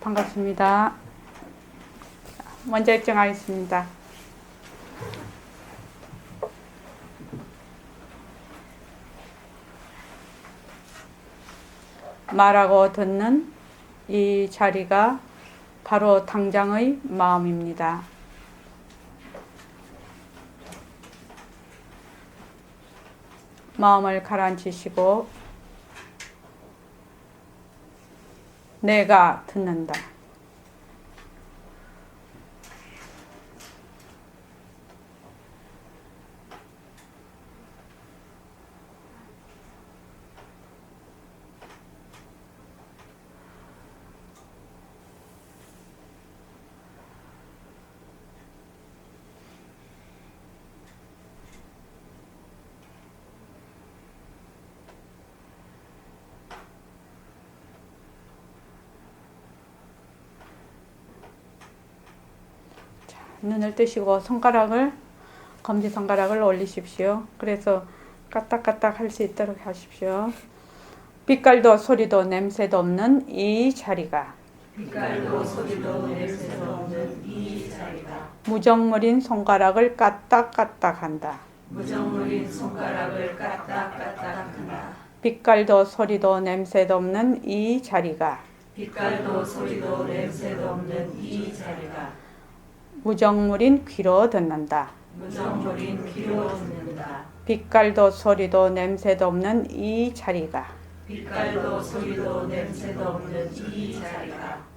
반갑습니다. 먼저 입장하겠습니다. 말하고 듣는 이 자리가 바로 당장의 마음입니다. 마음을 가라앉히시고 내가 듣는다. 눈을 뜨시고 검지손가락을 올리십시오. 그래서 까딱까딱 할 수 있도록 하십시오. 빛깔도 소리도 냄새도 없는 이 자리가 무정물인 손가락을 까딱까딱 한다. 빛깔도 소리도 냄새도 없는 이 자리가 무정물인 귀로 듣는다. 빛깔도 소리도 냄새도 없는 이 자리가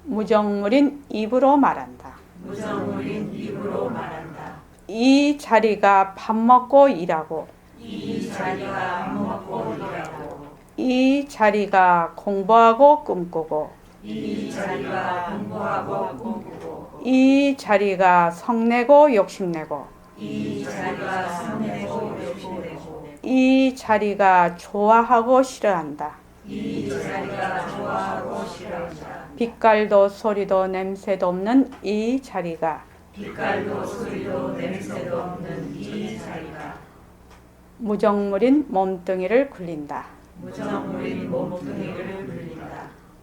무정물인 입으로 말한다. 이 자리가 밥 먹고 일하고 이 자리가 공부하고 꿈꾸고 이 자리가 성내고 욕심내고 이 자리가 좋아하고 싫어한다. 빛깔도 소리도 냄새도 없는 이 자리가 무정물인 몸뚱이를 굴린다.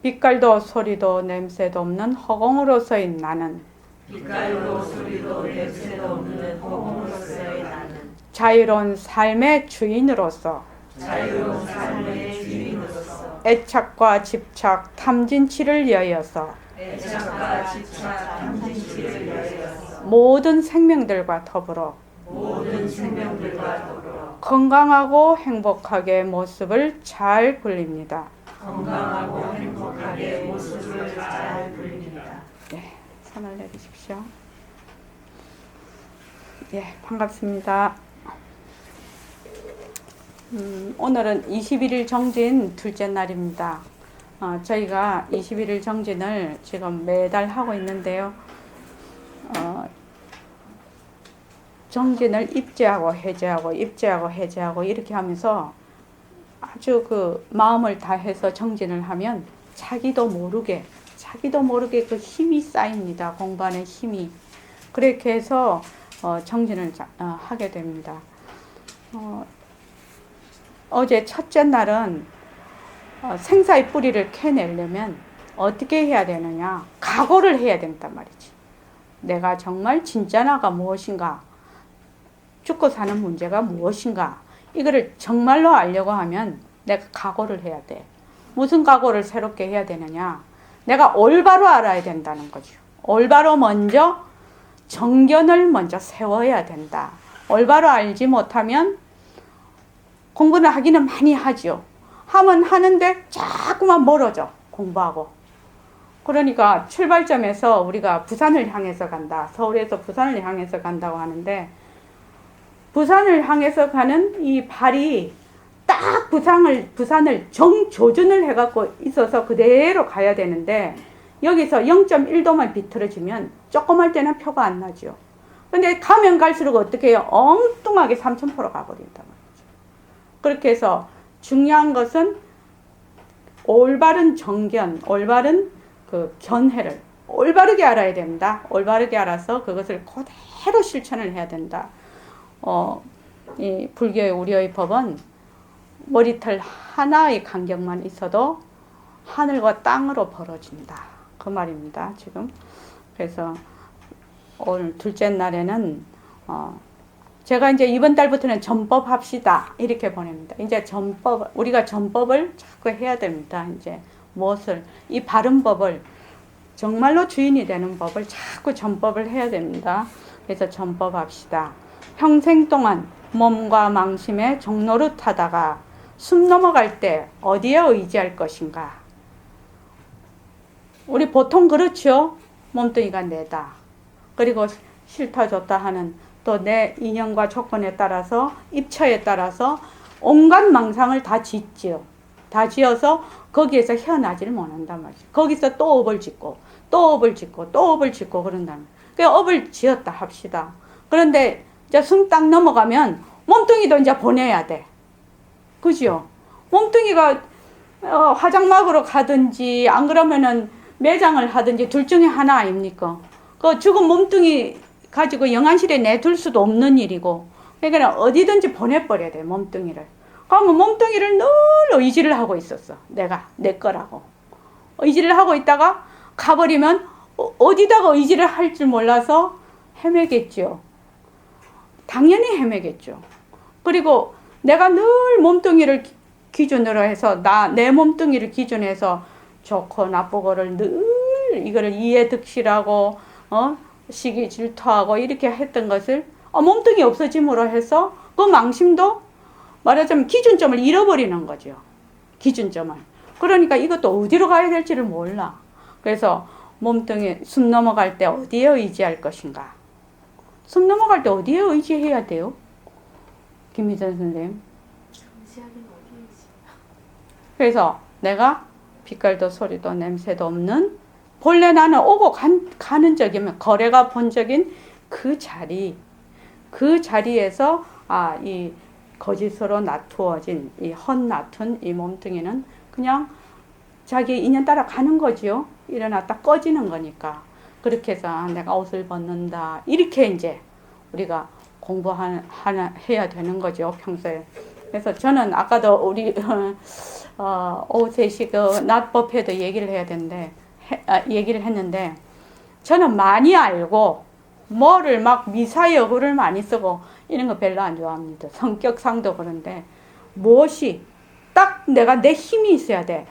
빛깔도 소리도 냄새도 없는 허공으로서의 나는 자유로운 삶의 주인으로서 애착과 집착, 탐진치를 여여서 모든 생명들과 더불어 건강하고 행복하게 모습을 잘 굴립니다. 네, 손을 내리십시오. 예, 반갑습니다. 오늘은 21일 정진 둘째 날입니다. 저희가 21일 정진을 지금 매달 하고 있는데요. 정진을 입제하고 해제하고 이렇게 하면서 아주 그 마음을 다해서 정진을 하면 자기도 모르게 그 힘이 쌓입니다. 공부하는 힘이. 그렇게 해서 정진을 하게 됩니다. 어제 첫째 날은 생사의 뿌리를 캐내려면 어떻게 해야 되느냐? 각오를 해야 된단 말이지. 내가 정말 진짜 나가 무엇인가? 죽고 사는 문제가 무엇인가? 이거를 정말로 알려고 하면 내가 각오를 해야 돼. 무슨 각오를 새롭게 해야 되느냐? 내가 올바로 알아야 된다는 거죠. 올바로 먼저 정견을 먼저 세워야 된다. 올바로 알지 못하면 공부는 하기는 많이 하죠. 하면 하는데 자꾸만 멀어져. 공부하고. 그러니까 출발점에서 우리가 부산을 향해서 간다. 서울에서 부산을 향해서 간다고 하는데 부산을 향해서 가는 이 발이 딱 부산을 정조준을 해갖고 있어서 그대로 가야 되는데 여기서 0.1도만 비틀어지면 조그만 때는 표가 안 나죠. 근데 가면 갈수록 어떻게 해요? 엉뚱하게 3000%로 가버린단 말이죠. 그렇게 해서 중요한 것은 올바른 정견, 올바른 그 견해를 올바르게 알아야 됩니다. 올바르게 알아서 그것을 그대로 실천을 해야 된다. 이 불교의 우리의 법은 머리털 하나의 간격만 있어도 하늘과 땅으로 벌어진다. 그 말입니다. 지금. 그래서 오늘 둘째 날에는 제가 이제 이번 달부터는 전법 합시다 이렇게 보냅니다. 이제 전법, 우리가 전법을 자꾸 해야 됩니다. 이제 무엇을, 이 바른 법을, 정말로 주인이 되는 법을 자꾸 전법을 해야 됩니다. 그래서 전법 합시다. 평생 동안 몸과 망심에 종노릇하다가 숨 넘어갈 때 어디에 의지할 것인가? 우리 보통 그렇죠. 몸뚱이가 내다. 그리고 싫다 좋다 하는 또 내 인연과 조건에 따라서, 입처에 따라서 온갖 망상을 다 짓지요. 다 지어서 거기에서 헤어나지를 못한단 말이죠. 거기서 또 업을 짓고 또 업을 짓고 또 업을 짓고 그런다면, 그 업을 지었다 합시다. 그런데 이제 숨 딱 넘어가면 몸뚱이도 이제 보내야 돼. 그죠? 몸뚱이가 화장막으로 가든지 안 그러면은 매장을 하든지 둘 중에 하나 아닙니까? 그 죽은 몸뚱이 가지고 영안실에 내둘 수도 없는 일이고, 그러니까 어디든지 보내버려야 돼, 몸뚱이를. 그러면 몸뚱이를 늘 의지를 하고 있었어. 내가 내 거라고 의지를 하고 있다가 가버리면 어디다가 의지를 할 줄 몰라서 헤매겠죠. 당연히 헤매겠죠. 그리고 내가 늘 몸뚱이를 기준으로 해서, 내 몸뚱이를 기준해서 좋고 나쁘고를 늘 이거를 이해득실하고 시기 질투하고 이렇게 했던 것을 몸뚱이 없어짐으로 해서 그 망심도 말하자면 기준점을 잃어버리는 거죠. 기준점을. 그러니까 이것도 어디로 가야 될지를 몰라. 그래서 몸뚱이 숨 넘어갈 때 어디에 의지할 것인가? 숨 넘어갈 때 어디에 의지해야 돼요? 김희선 선생님. 그래서 내가 빛깔도 소리도 냄새도 없는, 본래 나는 오고 가는 적이면 거래가 본적인 그 자리에서 이 거짓으로 나투어진 이 헛나툰 이 몸뚱이는 그냥 자기 인연 따라 가는 거지요. 일어났다 꺼지는 거니까. 그렇게 해서 내가 옷을 벗는다. 이렇게 이제 우리가 해야 되는 거죠, 평소에. 그래서 저는 아까도 우리 오후 3시 그 낮법회도 얘기를 해야 되는데, 얘기를 했는데, 저는 많이 알고 뭐를 막 미사여구를 많이 쓰고 이런 거 별로 안 좋아합니다. 성격상도 그런데 무엇이 딱 내 힘이 있어야 돼.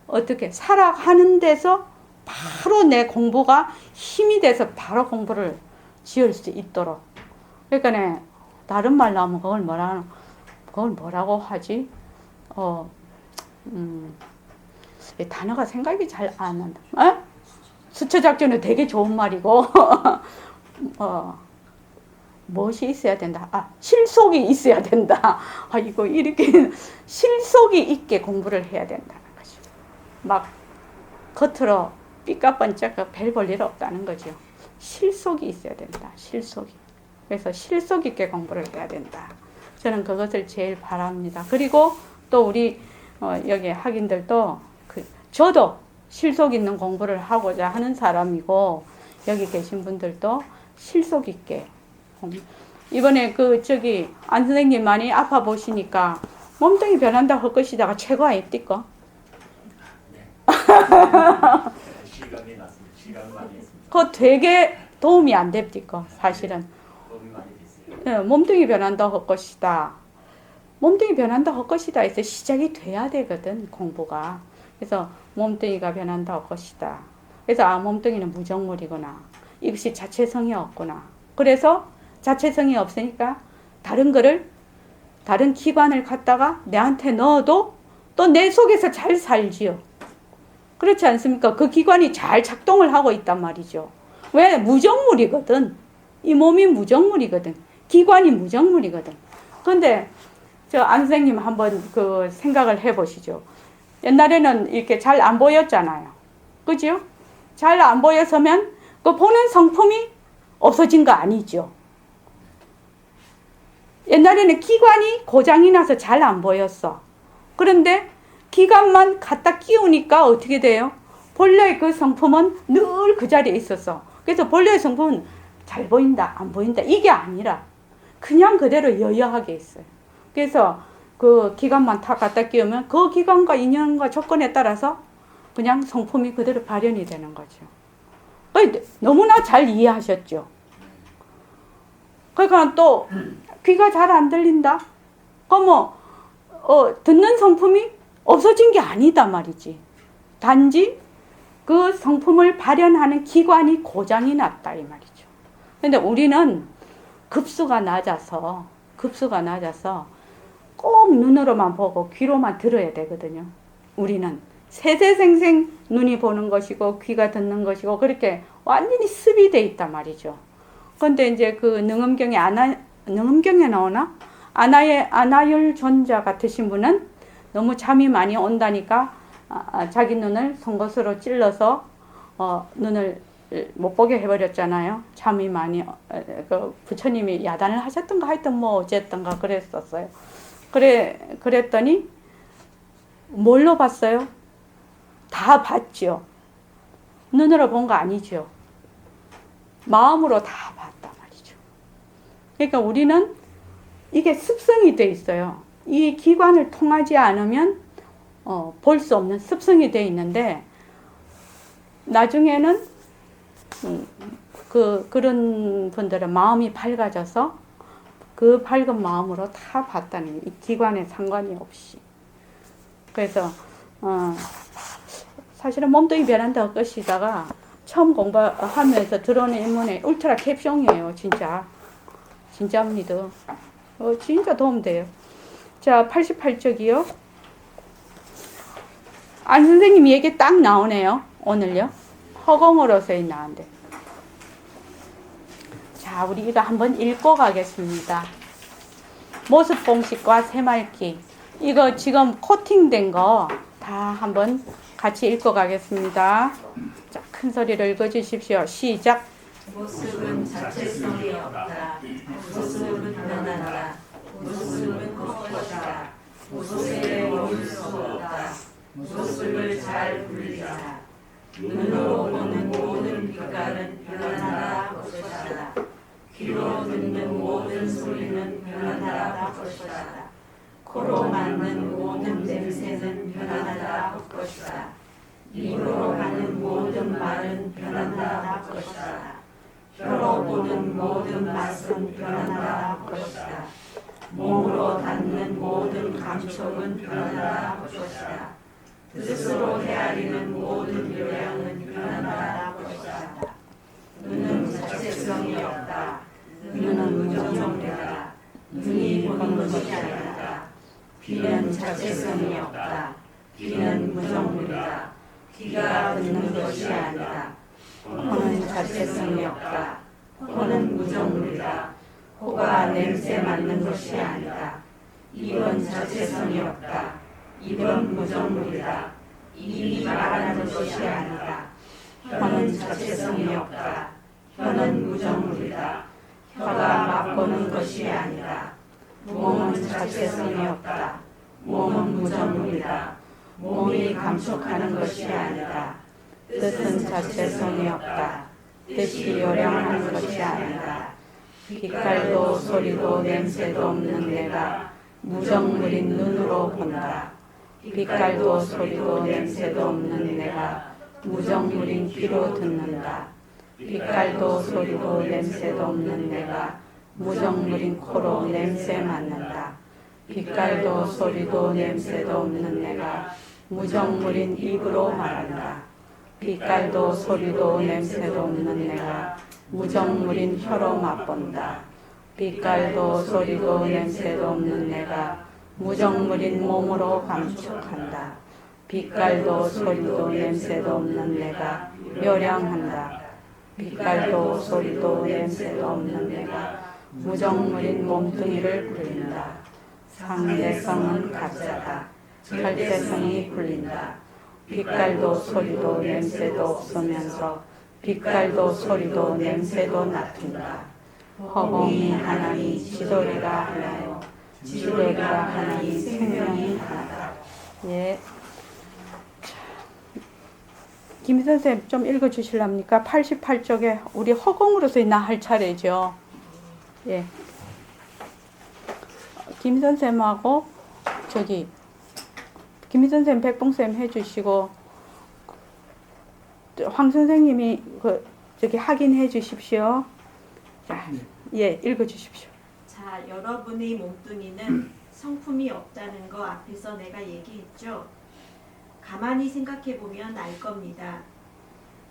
어떻게 살아가는 데서 바로 내 공부가 힘이 돼서 바로 공부를 지을 수 있도록. 그러니까 다른 말로 하면 그걸 뭐라고 하지? 단어가 생각이 잘 안 난다. 수처작전은 되게 좋은 말이고 무엇이 있어야 된다? 실속이 있어야 된다. 이거 이렇게 실속이 있게 공부를 해야 된다는 거죠. 막 겉으로 삐까번쩍 별 볼 일 없다는 거죠. 실속이 있어야 된다. 실속이. 그래서 실속 있게 공부를 해야 된다. 저는 그것을 제일 바랍니다. 그리고 또 우리 여기 학인들도 저도 실속 있는 공부를 하고자 하는 사람이고, 여기 계신 분들도 실속 있게 이번에 안 선생님 많이 아파 보시니까 몸뚱이 변한다 할 것이다가 최고 아닙니까? 시간이 났습니다. 시간 많이 했습니다. 그거 되게 도움이 안 됩니까? 사실은. 도움이 많이 됐어요. 몸뚱이 변한다 할 것이다. 몸뚱이 변한다 할 것이다 해서 시작이 돼야 되거든, 공부가. 그래서 몸뚱이가 변한다 할 것이다. 그래서 몸뚱이는 무정물이구나. 이것이 자체성이 없구나. 그래서 자체성이 없으니까 다른 기관을 갖다가 내한테 넣어도 또 내 속에서 잘 살지요. 그렇지 않습니까? 그 기관이 잘 작동을 하고 있단 말이죠. 왜? 무정물이거든. 이 몸이 무정물이거든. 기관이 무정물이거든. 그런데 안 선생님 한번 생각을 해보시죠. 옛날에는 이렇게 잘 안 보였잖아요. 그죠? 잘 안 보였으면 그 보는 성품이 없어진 거 아니죠. 옛날에는 기관이 고장이 나서 잘 안 보였어. 그런데 기관만 갖다 끼우니까 어떻게 돼요? 본래의 그 성품은 늘 그 자리에 있었어. 그래서 본래의 성품은 잘 보인다, 안 보인다, 이게 아니라 그냥 그대로 여여하게 있어요. 그래서 그 기관만 다 갖다 끼우면 그 기관과 인연과 조건에 따라서 그냥 성품이 그대로 발현이 되는 거죠. 너무나 잘 이해하셨죠. 그러니까 또 귀가 잘 안 들린다? 그럼 듣는 성품이 없어진 게 아니다 말이지. 단지 그 성품을 발현하는 기관이 고장이 났다 이 말이죠. 근데 우리는 급수가 낮아서 꼭 눈으로만 보고 귀로만 들어야 되거든요. 우리는 세세생생 눈이 보는 것이고 귀가 듣는 것이고 그렇게 완전히 습이 돼 있단 말이죠. 근데 이제 그 능음경에 나오나? 아나열 존자 같으신 분은 너무 잠이 많이 온다니까 자기 눈을 송곳으로 찔러서 눈을 못 보게 해버렸잖아요. 잠이 많이 그 부처님이 야단을 하셨던가 하여튼 뭐 어쨌던가 그랬었어요. 그랬더니 뭘로 봤어요? 다 봤죠. 눈으로 본 거 아니죠. 마음으로 다 봤단 말이죠. 그러니까 우리는 이게 습성이 돼 있어요. 이 기관을 통하지 않으면 볼 수 없는 습성이 돼 있는데 나중에는 그런 분들은 마음이 밝아져서 그 밝은 마음으로 다 봤다는 이 기관에 상관이 없이. 그래서 사실은 몸뚱이 변한다고 것이다가 처음 공부하면서 들어오는 인문에 울트라 캡숑이에요. 진짜입니다. 진짜 도움돼요. 자, 88쪽이요. 안 선생님 얘기 딱 나오네요. 오늘요. 허공으로서의 나인데. 자, 우리 이거 한번 읽고 가겠습니다. 모습 공식과 새말기. 이거 지금 코팅된 거 다 한번 같이 읽고 가겠습니다. 자, 큰 소리로 읽어주십시오. 시작. 모습은 자체성이 없다. 모습은 변한다. 모습은 것이다. 모습에 머물 수 없다. 모습을 잘 분리자. 눈으로 보는 모든 빛깔은 변한다 것이다. 귀로 듣는 모든 소리는 변한다 것이다. 코로 맡는 모든 냄새는 변한다 것이다. 입으로 하는 모든 말은 변한다 것이다. 혀로 보는 모든 맛은 변한다 것이다. 몸으로 닿는 모든 감촉은 변한다 것이다. 뜻으로 헤아리는 모든 요량은 변한다 것이다. 눈은 자체성이 없다. 눈은 무정무리다. 눈이 보는 것이 아니다. 귀는 자체성이 없다. 귀는 무정무리다. 귀가 듣는 것이 아니다. 코는 자체성이 없다. 코는 무정무리다. 코가 냄새 맡는 것이 아니다. 입은 자체성이 없다. 입은 무정무리다. 입이 말하는 것이 아니다. 혀는 자체성이 없다. 혀는 무정무리다. 혀가 맛보는 것이 아니다. 몸은 자체성이 없다. 몸은 무정무리다. 몸이 감촉하는 것이 아니다. 뜻은 자체성이 없다. 뜻이 요량하는 것이 아니다. 빛깔도 소리도 냄새도 없는 내가 무정무린 눈으로 본다. 빛깔도 소리도 냄새도 없는 내가 무정무린 귀로 듣는다. 빛깔도 소리도 냄새도 없는 내가 무정무린 코로 냄새 맡는다. 빛깔도 소리도 냄새도 없는 내가 무정무린 입으로 말한다. 빛깔도 소리도 냄새도 없는 내가 무정무린 혀로 맛본다. 빛깔도 소리도 냄새도 없는 내가 무정무린 몸으로 감촉한다. 빛깔도 소리도 냄새도 없는 내가 묘량한다. 빛깔도 소리도 냄새도 없는 내가 무정무린 몸뚱이를 굴린다. 상대성은 가짜다. 절대성이 굴린다. 빛깔도 소리도 냄새도 없으면서 빛깔도 소리도 냄새도 맡은다. 허공이 하나니 지도리가 하나요. 지도리가 하나니 생명이 하나다. 예. 김 선생님 좀 읽어주실랍니까? 88쪽에 우리 허공으로서 나 할 차례죠. 예. 김 선생님하고 김 선생님, 백봉 쌤 해주시고 황 선생님이 저기 확인해 주십시오. 자, 예, 읽어 주십시오. 자, 여러분의 몸뚱이는 성품이 없다는 거 앞에서 내가 얘기했죠. 가만히 생각해 보면 알 겁니다.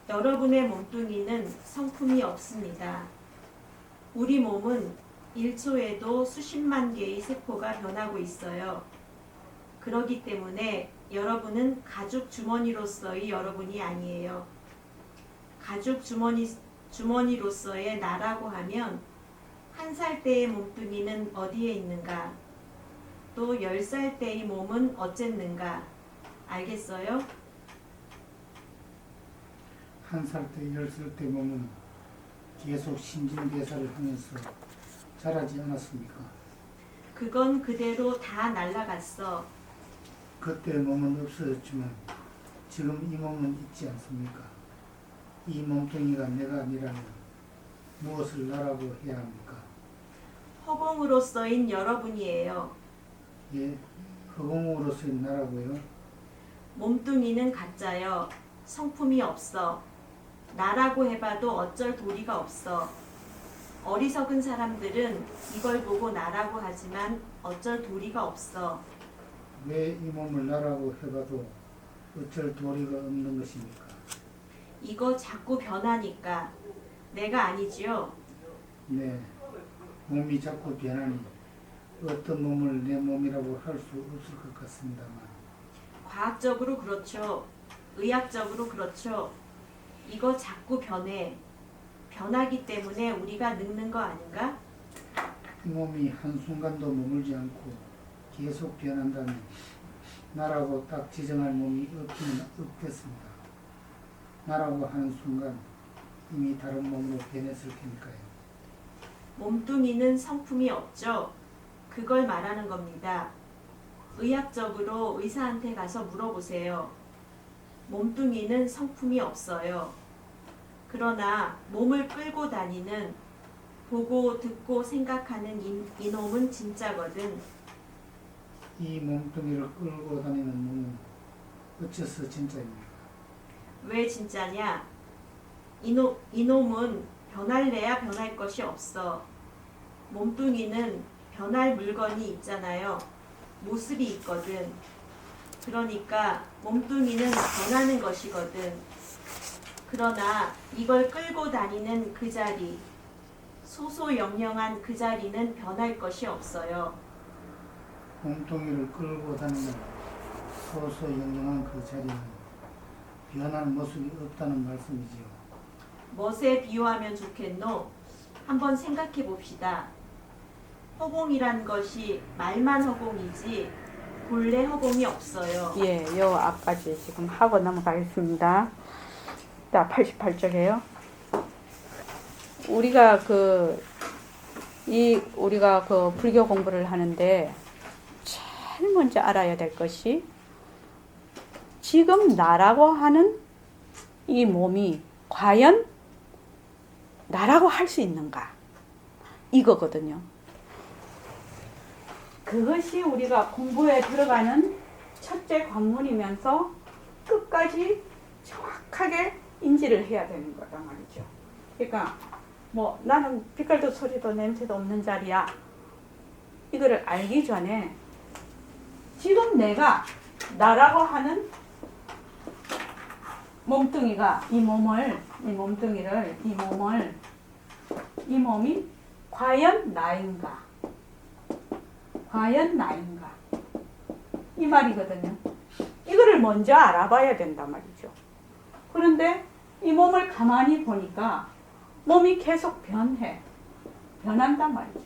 여러분의 몸뚱이는 성품이 없습니다. 우리 몸은 1초에도 수십만 개의 세포가 변하고 있어요. 그렇기 때문에 여러분은 가죽 주머니로서의 여러분이 아니에요. 가죽 주머니로서의 나라고 하면 1살 때의 몸뚱이는 어디에 있는가? 또 10살 때의 몸은 어쨌는가? 알겠어요? 1살 때, 10살 때 몸은 계속 신진대사를 하면서 자라지 않았습니까? 그건 그대로 다 날라갔어. 그때 몸은 없어졌지만 지금 이 몸은 있지 않습니까? 이 몸뚱이가 내가 아니라면 무엇을 나라고 해야 합니까? 허공으로서인 여러분이에요. 예, 허공으로서의 나라고요. 몸뚱이는 가짜요. 성품이 없어. 나라고 해봐도 어쩔 도리가 없어. 어리석은 사람들은 이걸 보고 나라고 하지만 어쩔 도리가 없어. 왜 이 몸을 나라고 해봐도 어쩔 도리가 없는 것입니까? 이거 자꾸 변하니까. 내가 아니지요. 네, 몸이 자꾸 변하니 어떤 몸을 내 몸이라고 할 수 없을 것 같습니다만 과학적으로 그렇죠. 의학적으로 그렇죠. 이거 자꾸 변해. 변하기 때문에 우리가 늙는 거 아닌가? 이 몸이 한순간도 머물지 않고 계속 변한다면 나라고 딱 지정할 몸이 없기는 없겠습니다. 나라고 하는 순간 이미 다른 몸으로 변했을 테니까요. 몸뚱이는 성품이 없죠. 그걸 말하는 겁니다. 의학적으로 의사한테 가서 물어보세요. 몸뚱이는 성품이 없어요. 그러나 몸을 끌고 다니는 보고 듣고 생각하는 이놈은 진짜거든. 이 몸뚱이를 끌고 다니는 몸은 어째서 진짜입니까? 왜 진짜냐? 이놈은 변할래야 변할 것이 없어. 몸뚱이는 변할 물건이 있잖아요. 모습이 있거든. 그러니까 몸뚱이는 변하는 것이거든. 그러나 이걸 끌고 다니는 그 자리, 소소영영한 그 자리는 변할 것이 없어요. 몸뚱이를 끌고 다니는 소소영영한 그 자리는 변한 모습이 없다는 말씀이지요. 멋에 비유하면 좋겠노? 한번 생각해 봅시다. 허공이란 것이 말만 허공이지 본래 허공이 없어요. 예, 요 앞까지 지금 하고 넘어가겠습니다. 자, 88쪽에요. 우리가 우리가 불교 공부를 하는데 제일 먼저 알아야 될 것이 지금 나라고 하는 이 몸이 과연 나라고 할 수 있는가? 이거거든요. 그것이 우리가 공부에 들어가는 첫째 관문이면서 끝까지 정확하게 인지를 해야 되는 거란 말이죠. 그러니까 뭐 나는 빛깔도 소리도 냄새도 없는 자리야. 이거를 알기 전에 지금 내가 나라고 하는 몸뚱이가 이 몸이 과연 나인가? 과연 나인가? 이 말이거든요. 이거를 먼저 알아봐야 된단 말이죠. 그런데 이 몸을 가만히 보니까 몸이 계속 변한단 말이죠.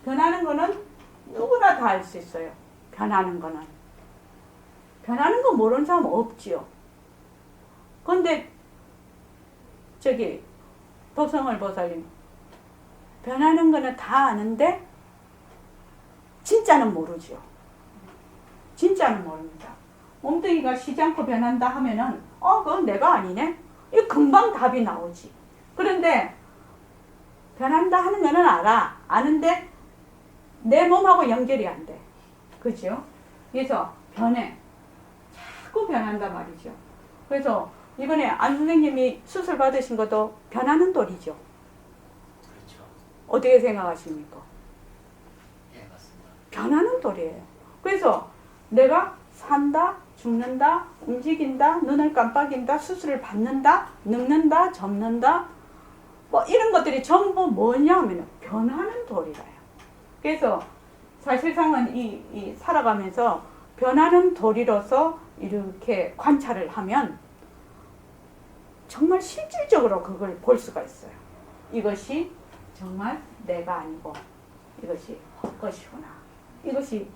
변하는 거는 누구나 다 알 수 있어요. 변하는 거 모르는 사람 없지요. 그런데 도성을 보살님, 변하는 거는 다 아는데 진짜는 모르죠. 진짜는 모릅니다. 몸뚱이가 쉬지 않고 변한다 하면은 그건 내가 아니네. 이 금방 답이 나오지. 그런데 변한다 하는 거는 알아. 아는데 내 몸하고 연결이 안 돼. 그죠? 그래서 변해. 자꾸 변한단 말이죠. 그래서 이번에 안 선생님이 수술 받으신 것도 변하는 돌이죠. 그렇죠. 어떻게 생각하십니까? 예, 맞습니다. 변하는 돌이에요. 그래서 내가 산다, 죽는다, 움직인다, 눈을 깜빡인다, 수술을 받는다, 늙는다, 접는다, 뭐 이런 것들이 전부 뭐냐 하면 변하는 돌이라요. 그래서 사실상은 이 살아가면서 변하는 돌이로서 이렇게 관찰을 하면 정말 실질적으로 그걸 볼 수가 있어요. 이것이 정말 내가 아니고 이것이 헛것이구나. 이것이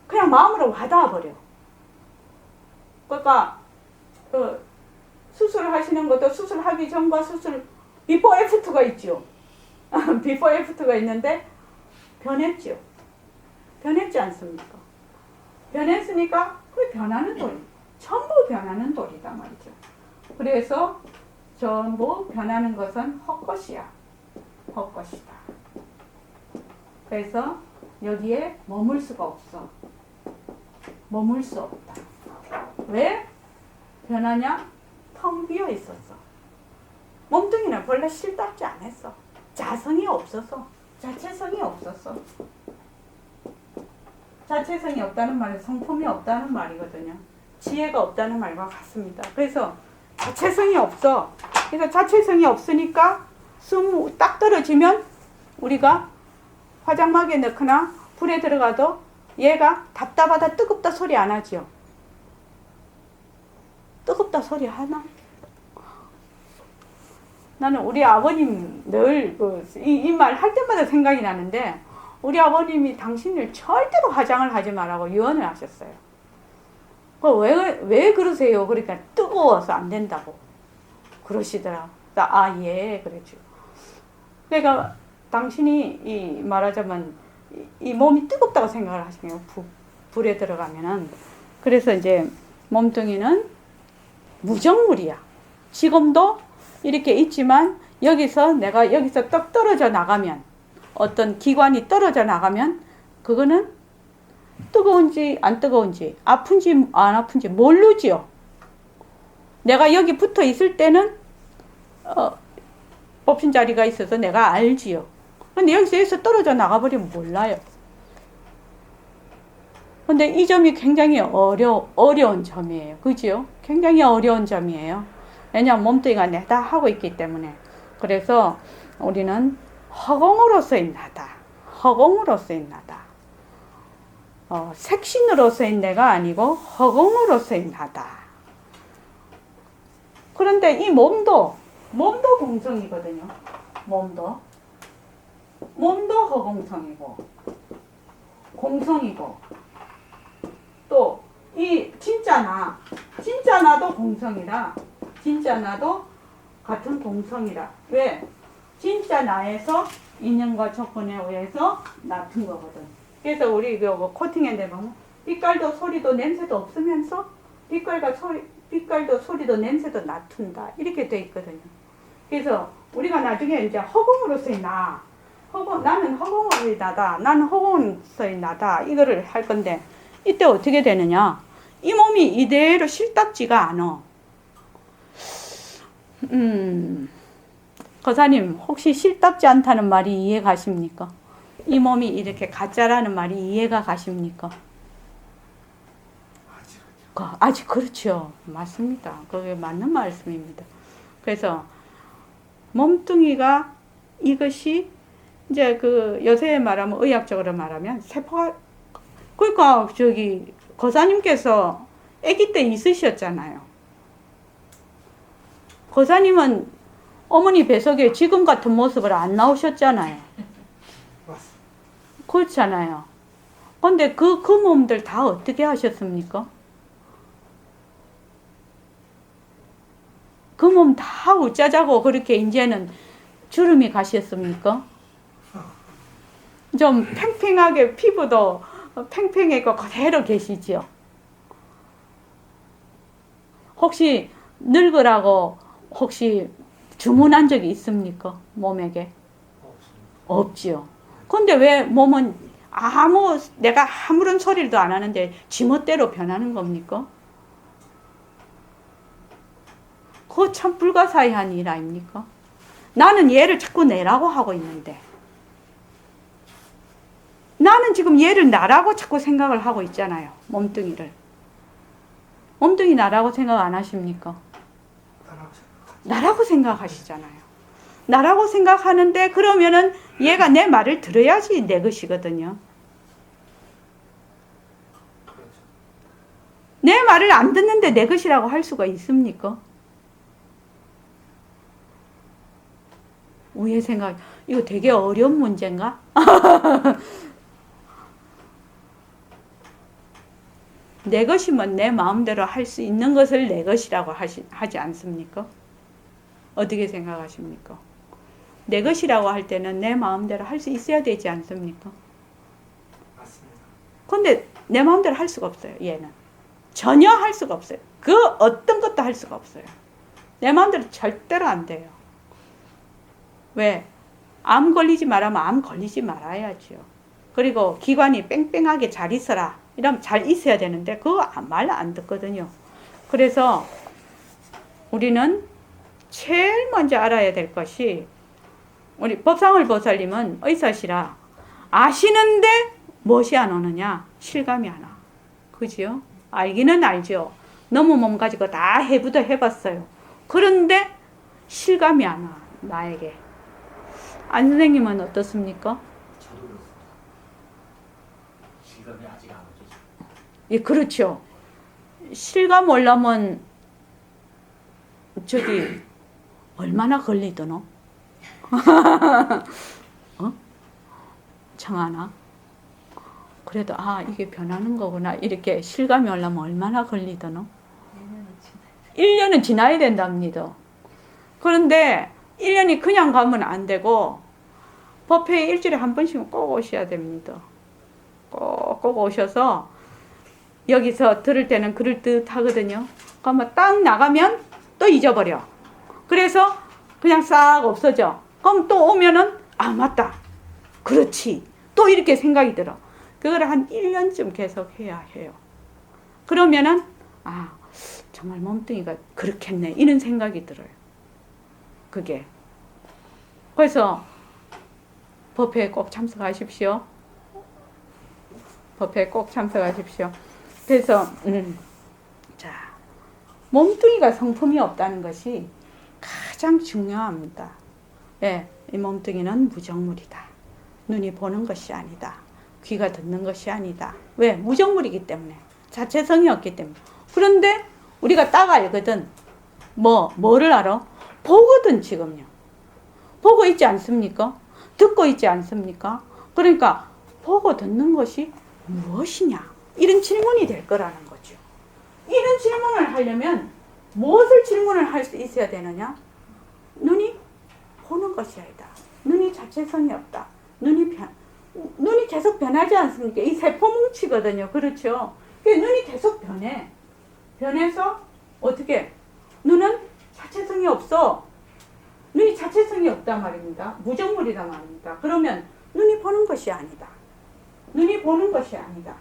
그냥 마음으로 와닿아 버려. 그러니까 수술을 하시는 것도 수술하기 전과 수술 비포 애프터가 있죠. 비포 애프터가 있는데 변했죠. 변했지 않습니까? 변했으니까 그 변하는 돌이 전부 변하는 돌이다 말이죠. 그래서 전부 변하는 것은 헛것이야. 헛것이다. 그래서 여기에 머물 수가 없어. 머물 수 없다. 왜? 변하냐? 텅 비어 있었어. 몸뚱이는 원래 실답지 않았어. 자성이 없어서. 자체성이 없었어. 자체성이 없다는 말은 성품이 없다는 말이거든요. 지혜가 없다는 말과 같습니다. 그래서 자체성이 없어. 그래서 자체성이 없으니까 숨 딱 떨어지면 우리가 화장막에 넣거나 불에 들어가도 얘가 답답하다 뜨겁다 소리 안 하지요. 뜨겁다 소리 하나? 나는 우리 아버님 늘 이 말 할 때마다 생각이 나는데 우리 아버님이 당신을 절대로 화장을 하지 말라고 유언을 하셨어요. 왜 그러세요? 그러니까 뜨거워서 안 된다고 그러시더라고. 예, 그랬죠. 그러니까 당신이 이 말하자면 이 몸이 뜨겁다고 생각을 하시네요. 불에 들어가면은. 그래서 이제 몸뚱이는 무정물이야. 지금도 이렇게 있지만 내가 여기서 떡 떨어져 나가면 어떤 기관이 떨어져 나가면 그거는 뜨거운지 안 뜨거운지 아픈지 안 아픈지 모르지요. 내가 여기 붙어 있을 때는 뽑힌 자리가 있어서 내가 알지요. 근데 여기서 떨어져 나가버리면 몰라요. 근데 이 점이 굉장히 어려운 점이에요. 그죠? 굉장히 어려운 점이에요. 왜냐하면 몸뚱이가 내다 하고 있기 때문에. 그래서 우리는 허공으로서의 나다. 허공으로서의 나다. 색신으로서의 내가 아니고 허공으로서의 나다. 그런데 이 몸도 공성이거든요. 몸도 허공성이고 공성이고 또 이 진짜 나도 공성이라 진짜 나도 같은 공성이라. 왜? 진짜 나에서 인연과 조건에 의해서 낳은 거거든. 그래서 우리 코팅했는데 보면 빛깔도 소리도 냄새도 없으면서 빛깔도 소리도 냄새도 낳는다. 이렇게 돼 있거든요. 그래서 우리가 나중에 이제 허공으로서의 나는 허공으로서의 나다. 나는 허공으로서의 나다. 이거를 할 건데 이때 어떻게 되느냐? 이 몸이 이대로 실답지가 않아. 거사님 혹시 실답지 않다는 말이 이해가십니까? 이 몸이 이렇게 가짜라는 말이 이해가 가십니까? 아직 그렇죠. 맞습니다. 그게 맞는 말씀입니다. 그래서 몸뚱이가 이것이 이제 요새 말하면 의학적으로 말하면 세포가 그러니까 거사님께서 아기 때 있으셨잖아요. 거사님은 어머니 뱃속에 지금 같은 모습으로 안 나오셨잖아요. 그렇잖아요. 근데 그 몸들 다 어떻게 하셨습니까? 그 몸 다 우짜자고 그렇게 이제는 주름이 가셨습니까? 좀 팽팽하게 피부도 팽팽하고 그대로 계시지요. 혹시 늙으라고 혹시 주문한 적이 있습니까? 몸에게? 없지요. 근데 왜 몸은 내가 아무런 소리도 안 하는데 지멋대로 변하는 겁니까? 그거 참 불가사의한 일 아닙니까? 나는 얘를 자꾸 내라고 하고 있는데 나는 지금 얘를 나라고 자꾸 생각을 하고 있잖아요. 몸뚱이를. 몸뚱이 나라고 생각 안 하십니까? 나라고 생각하시잖아요. 나라고 생각하는데 그러면은 얘가 내 말을 들어야지 내 것이거든요. 내 말을 안 듣는데 내 것이라고 할 수가 있습니까? 우의 생각, 이거 되게 어려운 문제인가? 내 것이면 내 마음대로 할 수 있는 것을 내 것이라고 하지 않습니까? 어떻게 생각하십니까? 내 것이라고 할 때는 내 마음대로 할 수 있어야 되지 않습니까? 맞습니다. 근데 내 마음대로 할 수가 없어요, 얘는. 전혀 할 수가 없어요. 그 어떤 것도 할 수가 없어요. 내 마음대로 절대로 안 돼요. 왜? 암 걸리지 말라면 암 걸리지 말아야죠. 그리고 기관이 뺑뺑하게 잘 있어라. 이러면 잘 있어야 되는데 그거 말 안 듣거든요. 그래서 우리는 제일 먼저 알아야 될 것이 우리 법상을 보살님은 의사시라 아시는데 무엇이 안 오느냐? 실감이 안 와. 그죠? 알기는 알죠. 너무 몸 가지고 다 해부도 해봤어요. 그런데 실감이 안 와. 나에게. 안 선생님은 어떻습니까? 저도 그렇습니다. 실감이 아직 안 오죠. 예, 그렇죠. 실감 오려면 저기 얼마나 걸리더노? 어? 정하나? 그래도 이게 변하는 거구나 이렇게 실감이 오려면 얼마나 걸리더노? 1년은 지나야 된답니다. 그런데 1년이 그냥 가면 안 되고 법회에 일주일에 한 번씩은 꼭 오셔야 됩니다. 꼭 오셔서 여기서 들을 때는 그럴듯하거든요. 그러면 딱 나가면 또 잊어버려. 그래서 그냥 싹 없어져. 그럼 또 오면은 맞다. 그렇지. 또 이렇게 생각이 들어. 그걸 한 1년쯤 계속 해야 해요. 그러면은 정말 몸뚱이가 그렇겠네. 이런 생각이 들어요. 그게. 그래서 법회에 꼭 참석하십시오. 법회에 꼭 참석하십시오. 그래서 자, 몸뚱이가 성품이 없다는 것이 가장 중요합니다. 예, 이 몸뚱이는 무정물이다. 눈이 보는 것이 아니다. 귀가 듣는 것이 아니다. 왜? 무정물이기 때문에. 자체성이 없기 때문에. 그런데 우리가 딱 알거든. 뭐를 알아? 보거든 지금요. 보고 있지 않습니까? 듣고 있지 않습니까? 그러니까 보고 듣는 것이 무엇이냐? 이런 질문이 될 거라는 거죠. 이런 질문을 하려면 무엇을 질문을 할 수 있어야 되느냐? 눈이 보는 것이 아니다. 눈이 자체성이 없다. 눈이 계속 변하지 않습니까? 이 세포뭉치거든요. 그렇죠? 눈이 계속 변해. 변해서 어떻게? 눈은 자체성이 없어. 눈이 자체성이 없단 말입니다. 무정물이란 말입니다. 그러면 눈이 보는 것이 아니다. 눈이 보는 것이 아니다.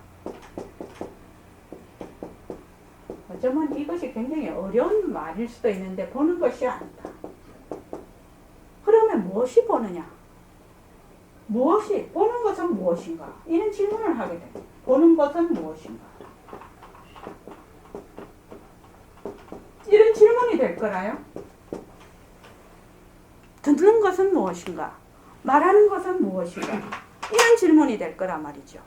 어쩌면 이것이 굉장히 어려운 말일 수도 있는데 보는 것이 아니다. 그러면 무엇이 보느냐? 보는 것은 무엇인가? 이런 질문을 하게 됩니다. 보는 것은 무엇인가? 이런 질문이 될 거라요. 듣는 것은 무엇인가? 말하는 것은 무엇인가? 이런 질문이 될 거란 말이죠.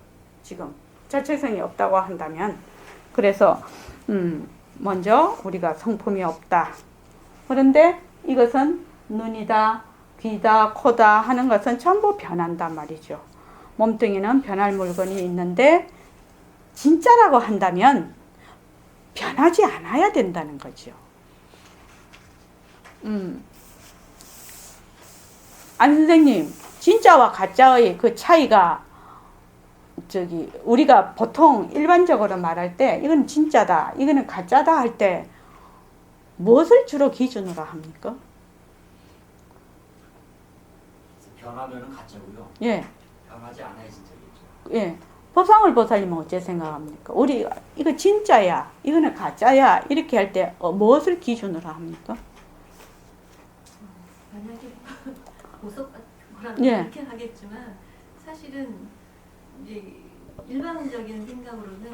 지금 자체성이 없다고 한다면. 그래서 먼저 우리가 성품이 없다. 그런데 이것은 눈이다, 귀다, 코다 하는 것은 전부 변한단 말이죠. 몸뚱이는 변할 물건이 있는데 진짜라고 한다면 변하지 않아야 된다는 거죠. 안 선생님, 진짜와 가짜의 그 차이가 우리가 보통 일반적으로 말할 때 이건 진짜다, 이거는 가짜다 할 때 무엇을 주로 기준으로 합니까? 변하면은 가짜고요. 예. 변하지 않아야 진짜겠죠. 예. 법상을 보살님은 어째 생각합니까? 우리 이거 진짜야, 이거는 가짜야 이렇게 할 때 무엇을 기준으로 합니까? 만약에 보석 같은 예. 이렇게 하겠지만 사실은 이제 일반적인 생각으로는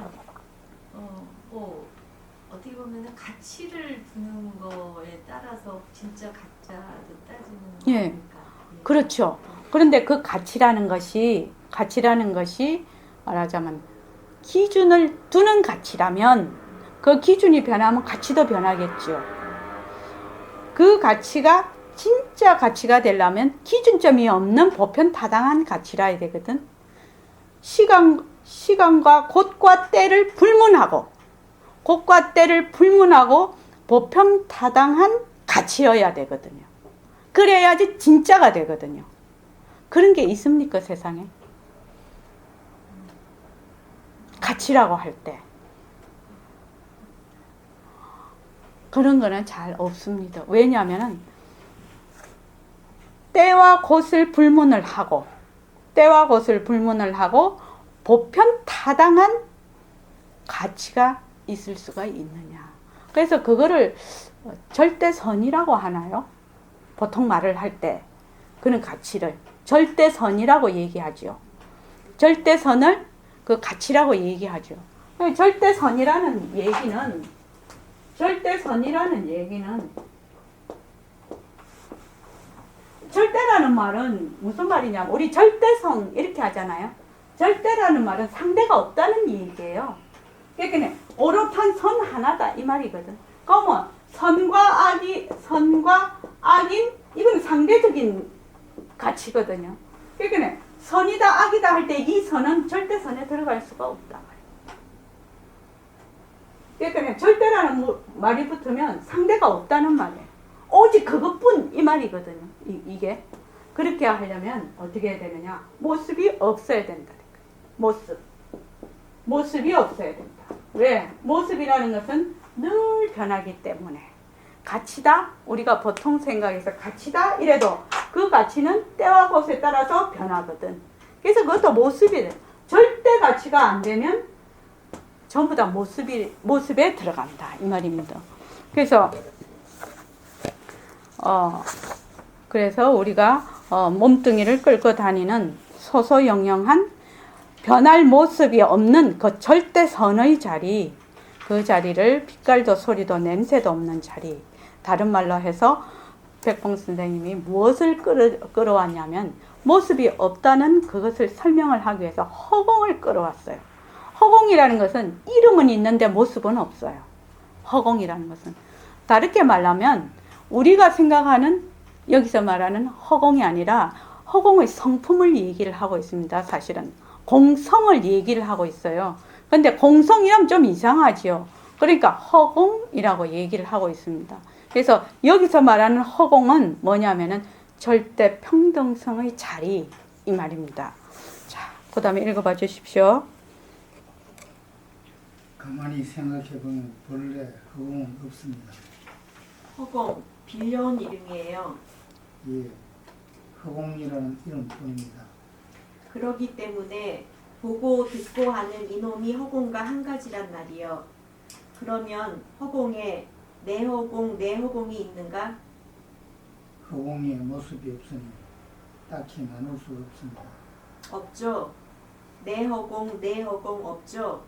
뭐 어떻게 보면은 가치를 두는 거에 따라서 진짜 가짜도 따지는 예. 거니까. 그렇죠. 그런데 그 가치라는 것이 말하자면 기준을 두는 가치라면 그 기준이 변하면 가치도 변하겠죠. 그 가치가 진짜 가치가 되려면 기준점이 없는 보편타당한 가치라 해야 되거든. 시간과 곳과 때를 불문하고 보편타당한 가치여야 되거든요. 그래야지 진짜가 되거든요. 그런 게 있습니까, 세상에? 가치라고 할 때. 그런 거는 잘 없습니다. 왜냐하면 때와 곳을 불문을 하고 보편타당한 가치가 있을 수가 있느냐. 그래서 그거를 절대선이라고 하나요? 보통 말을 할 때 그런 가치를 절대선이라고 얘기하죠. 절대선을 그 가치라고 얘기하죠. 절대선이라는 얘기는 절대라는 말은 무슨 말이냐면 우리 절대성 이렇게 하잖아요. 절대라는 말은 상대가 없다는 얘기예요. 그러니까 오롯한 선 하나다 이 말이거든. 그러면 선과 악인 이건 상대적인 가치거든요. 그러니까 선이다 악이다 할 때 이 선은 절대선에 들어갈 수가 없다 말이에요. 그러니까 절대라는 말이 붙으면 상대가 없다는 말이에요. 오직 그것뿐 이 말이거든요. 이게 그렇게 하려면 어떻게 해야 되느냐? 모습이 없어야 된다. 모습이 없어야 된다. 왜? 모습이라는 것은 늘 변하기 때문에 가치다 우리가 보통 생각해서 가치다 이래도 그 가치는 때와 곳에 따라서 변하거든. 그래서 그것도 모습이 돼. 절대 가치가 안 되면 전부 다 모습에 들어간다 이 말입니다. 그래서 우리가 몸뚱이를 끌고 다니는 소소영영한 변할 모습이 없는 그 절대선의 자리, 그 자리를 빛깔도 소리도 냄새도 없는 자리. 다른 말로 해서 백봉 선생님이 무엇을 끌어왔냐면 모습이 없다는 그것을 설명을 하기 위해서 허공을 끌어왔어요. 허공이라는 것은 이름은 있는데 모습은 없어요. 허공이라는 것은. 다르게 말하면 우리가 생각하는 여기서 말하는 허공이 아니라 허공의 성품을 얘기를 하고 있습니다. 사실은 공성을 얘기를 하고 있어요. 근데 공성이라면 좀 이상하지요. 그러니까 허공이라고 얘기를 하고 있습니다. 그래서 여기서 말하는 허공은 뭐냐면은 절대 평등성의 자리 이 말입니다. 자, 그 다음에 읽어봐 주십시오. 가만히 생각해보면 본래 허공은 없습니다. 허공, 빌려온 이름이에요. 예, 허공이라는 이름뿐입니다. 그러기 때문에 보고 듣고 하는 이놈이 허공과 한 가지란 말이요. 그러면 허공에 내 허공이 있는가? 허공에 모습이 없으니 딱히 나눌 수 없습니다. 없죠. 내 허공 없죠.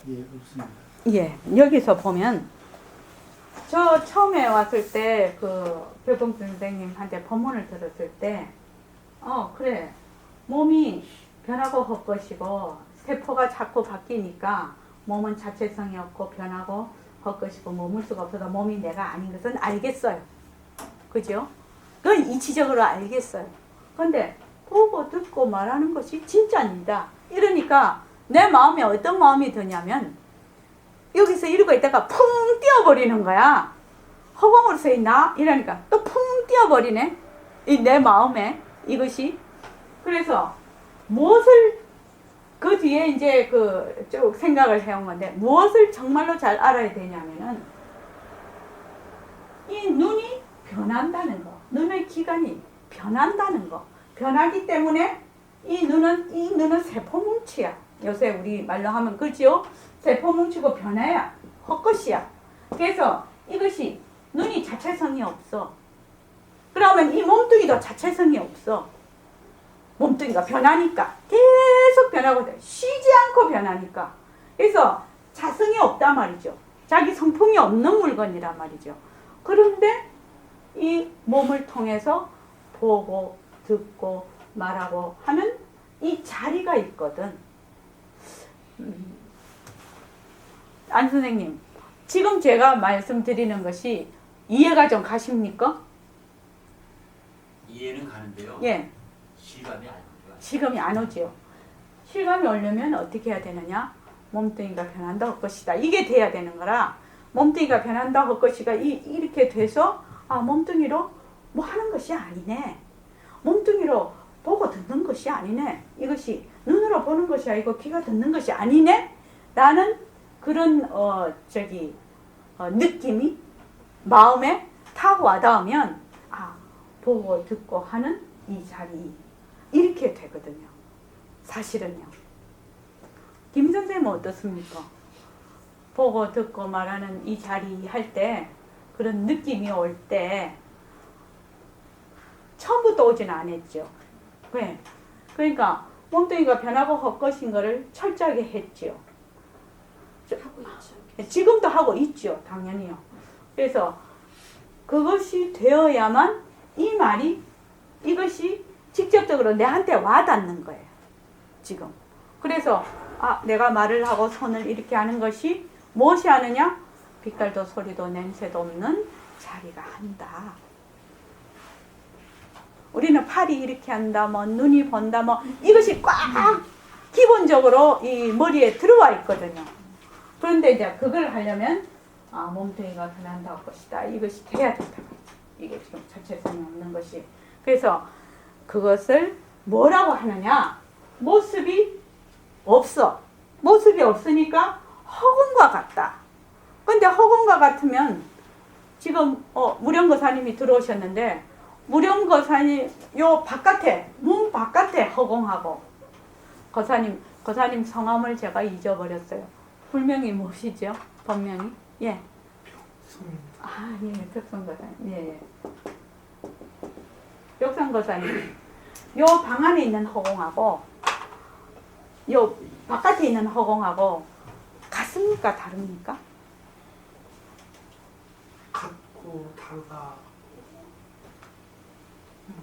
예, 없습니다. 예, 여기서 보면 저 처음에 왔을 때 그 백봉 선생님한테 법문을 들었을 때 그래 몸이 변하고 헛것이고 세포가 자꾸 바뀌니까 몸은 자체성이 없고 변하고 헛것이고 머물 수가 없어서 몸이 내가 아닌 것은 알겠어요. 그죠? 그건 이치적으로 알겠어요. 근데 보고 듣고 말하는 것이 진짜입니다. 이러니까 내 마음에 어떤 마음이 드냐면 여기서 이러고 있다가 풍 뛰어버리는 거야. 허공으로 서 있나? 이러니까 또 풍 뛰어버리네. 내 마음에 이것이. 그래서 무엇을 그 뒤에 이제 그 쭉 생각을 해온 건데 무엇을 정말로 잘 알아야 되냐면은 이 눈이 변한다는 거. 눈의 기관이 변한다는 거. 변하기 때문에 이 눈은 세포뭉치야. 요새 우리 말로 하면 그지요? 세포뭉치고 변화야. 헛것이야. 그래서 이것이 눈이 자체성이 없어. 그러면 이 몸뚱이도 자체성이 없어. 몸뚱이가 변하니까 계속 변하고 쉬지 않고 변하니까. 그래서 자성이 없단 말이죠. 자기 성품이 없는 물건이란 말이죠. 그런데 이 몸을 통해서 보고 듣고 말하고 하는 이 자리가 있거든. 안 선생님, 지금 제가 말씀드리는 것이 이해가 좀 가십니까? 이해는 가는데요. 예, 실감이 안 들어요. 실감이 안 오죠. 실감이 오려면 어떻게 해야 되느냐? 몸뚱이가 변한다 할 것이다. 이게 돼야 되는 거라. 몸뚱이가 변한다 할 것이가 이렇게 돼서 몸뚱이로 뭐 하는 것이 아니네. 몸뚱이로 보고 듣는 것이 아니네. 이것이 눈으로 보는 것이 아니고 귀가 듣는 것이 아니네. 라는 그런 느낌이 마음에 탁 와닿으면 보고 듣고 하는 이 자리 이렇게 되거든요. 사실은요. 김 선생님은 어떻습니까? 보고 듣고 말하는 이 자리 할 때 그런 느낌이 올 때 처음부터 오지는 않았죠. 왜? 그러니까 몸뚱이가 변하고 헛것인 거를 철저하게 했죠. 하고 있죠. 지금도 하고 있죠. 당연히요. 그래서 그것이 되어야만 이 말이 이것이 직접적으로 내한테 와닿는 거예요. 지금. 그래서 내가 말을 하고 손을 이렇게 하는 것이 무엇이 하느냐? 빛깔도 소리도 냄새도 없는 자리가 한다. 우리는 팔이 이렇게 한다, 뭐 눈이 본다, 뭐 이것이 꽉 기본적으로 이 머리에 들어와 있거든요. 그런데 이제 그걸 하려면 몸뚱이가 변한다 할 것이다. 이것이 돼야 된다. 이게 지금 자체성이 없는 것이. 그래서 그것을 뭐라고 하느냐? 모습이 없어. 모습이 없으니까 허공과 같다. 근데 허공과 같으면 지금 무령거사님이 들어오셨는데 무령거사님 요 바깥에 문 바깥에 허공하고 거사님 성함을 제가 잊어버렸어요. 불명이 무엇이죠? 본명이? 예. 예, 벽성거사님. 예. 벽성거사님. 요 방 안에 있는 허공하고 요 바깥에 있는 허공하고 같습니까? 다릅니까? 같고 다르다.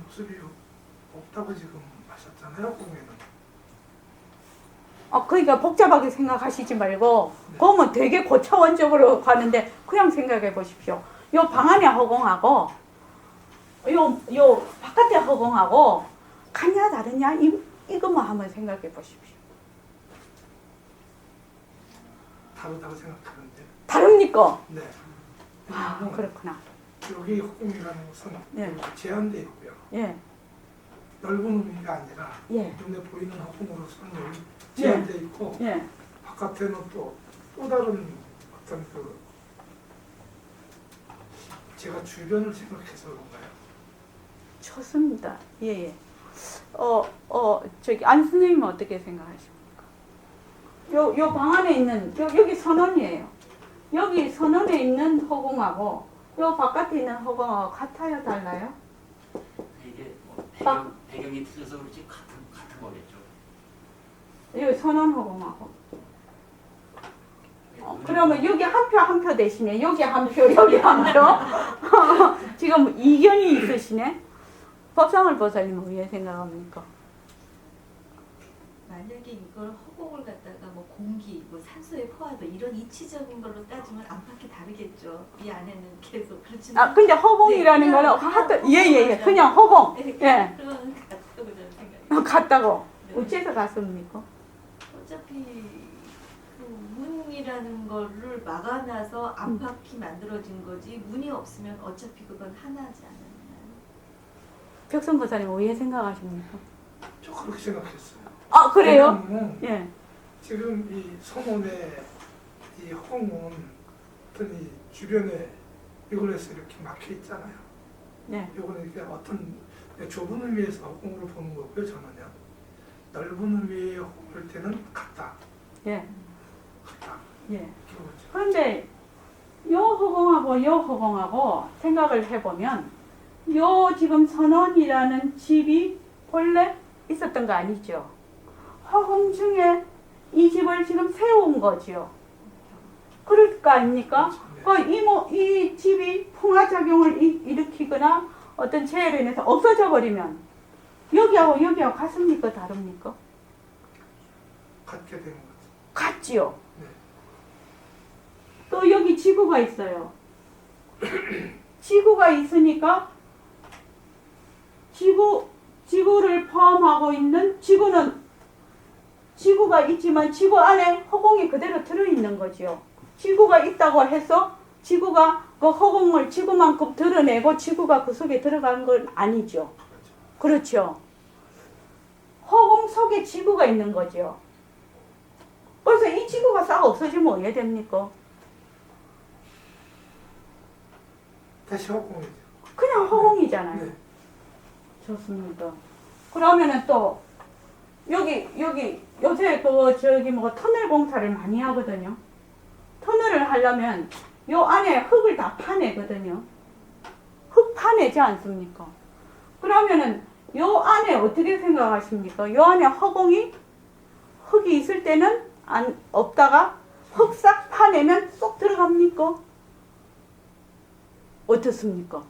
모습이 없다고 지금 하셨잖아요, 공에는. 그러니까 복잡하게 생각하시지 말고 그러면 되게 고차원적으로 가는데 그냥 생각해 보십시오. 요 방 안에 허공하고 요 바깥에 허공하고 같냐 다르냐 이것만 한번 생각해 보십시오. 다르다고 생각하는데. 다릅니까? 네. 그렇구나. 여기 허공이라는 것은 예. 제한되어 있고요. 예. 넓은 의미가 아니라 예. 눈에 보이는 허공으로서는 여기 제한되어 있고 예. 바깥에는 또 다른 어떤 제가 주변을 생각해서 그런가요? 좋습니다. 예. 안 선생님은 어떻게 생각하십니까? 요 방 안에 있는 여기 선원이에요. 여기 선원에 있는 허공하고 요 바깥에 있는 허공하고 같아요, 달라요? 이게 뭐 배경이 틀려서 그렇지 같은 거겠죠. 여기 선원 허공하고. 그러면 여기 한 표 대신에 여기 한 표, 여기 한 표. 지금 이견이 있으시네. 법상을 보살님은 왜 생각합니까? 만약에 이걸 허공을 갖다가 뭐 공기, 뭐 산소의 포화도 이런 이치적인 걸로 따지면 안팎이 다르겠죠. 이 안에는 계속 그렇지만. 근데 허공이라는 거는 하여튼 예. 그냥 허공. 예. 그건 같다고 저는 생각해요. 같다고. 네. 어째서 같습니까? 어차피 그 문이라는 거를 막아놔서 안팎이 만들어진 거지 문이 없으면 어차피 그건 하나지 않았나요? 벽성거사님 왜 생각하십니까? 저 그렇게 생각했어요. 그래요? 왜냐하면 예. 지금 이 성원의 이 허공은 어떤 이 주변에 이걸 해서 이렇게 막혀 있잖아요. 네. 이거는 이렇게 어떤 좁은 의미에서 허공으로 보는 거고요, 저는요. 넓은 의미의 허공일 때는 같다. 예, 같다. 예. 이렇게 보죠. 그런데 요 허공하고 요 허공하고 생각을 해보면 요 지금 선원이라는 집이 본래 있었던 거 아니죠? 허공 중에 이 집을 지금 세운 거지요. 그럴 거 아닙니까? 이 집이 풍화작용을 일으키거나 어떤 재해로 인해서 없어져 버리면 여기하고 여기하고 같습니까? 다릅니까? 같게 되는 거죠. 같지요. 네. 또 여기 지구가 있어요. 지구가 있으니까 지구를 포함하고 있는 지구가 있지만 지구 안에 허공이 그대로 들어있는 거지요. 지구가 있다고 해서 지구가 그 허공을 지구만큼 드러내고 지구가 그 속에 들어간 건 아니죠. 그렇죠. 허공 속에 지구가 있는 거죠. 그래서 이 지구가 싹 없어지면 어떻게 됩니까? 다시 허공이죠. 그냥 허공이잖아요. 네. 좋습니다. 그러면은 또 여기 요새 터널 공사를 많이 하거든요. 터널을 하려면 요 안에 흙을 다 파내거든요. 흙 파내지 않습니까? 그러면은 요 안에 어떻게 생각하십니까? 요 안에 흙이 있을 때는 없다가 흙 싹 파내면 쏙 들어갑니까? 어떻습니까?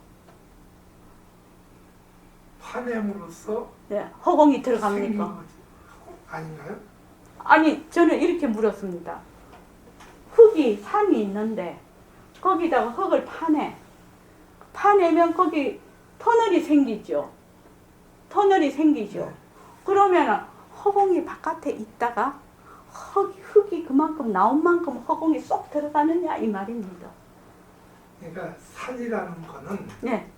파냄으로써 네, 허공이 생긴 들어갑니까? 거지. 아닌가요? 아니, 저는 이렇게 물었습니다. 산이 있는데 거기다가 흙을 파내면 거기 터널이 생기죠. 네. 그러면 허공이 바깥에 있다가 흙이 그만큼 나온 만큼 허공이 쏙 들어가느냐 이 말입니다. 그러니까 산이라는 거는 네,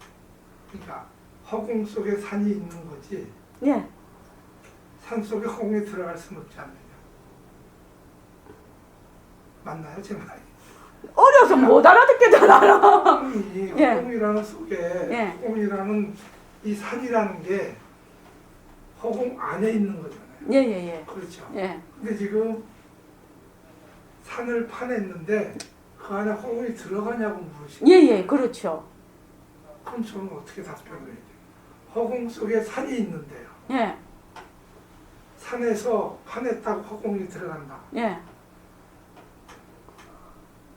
그러니까 허공 속에 산이 있는 거지 네. 산 속에 허공이 들어갈 수는 없지 않느냐. 맞나요, 제 말이? 어려서 못 알아듣겠잖아. 허공이 예. 허공이라는 속에 예. 허공이라는 이 산이라는 게 허공 안에 있는 거잖아요. 예. 그렇죠. 예. 근데 지금 산을 파냈는데 그 안에 허공이 들어가냐고 물으시고 예, 그렇죠. 그럼 저는 어떻게 답변을 해야 돼요? 허공 속에 산이 있는데요. 예, 산에서 파냈다고 허공이 들어간다. 예.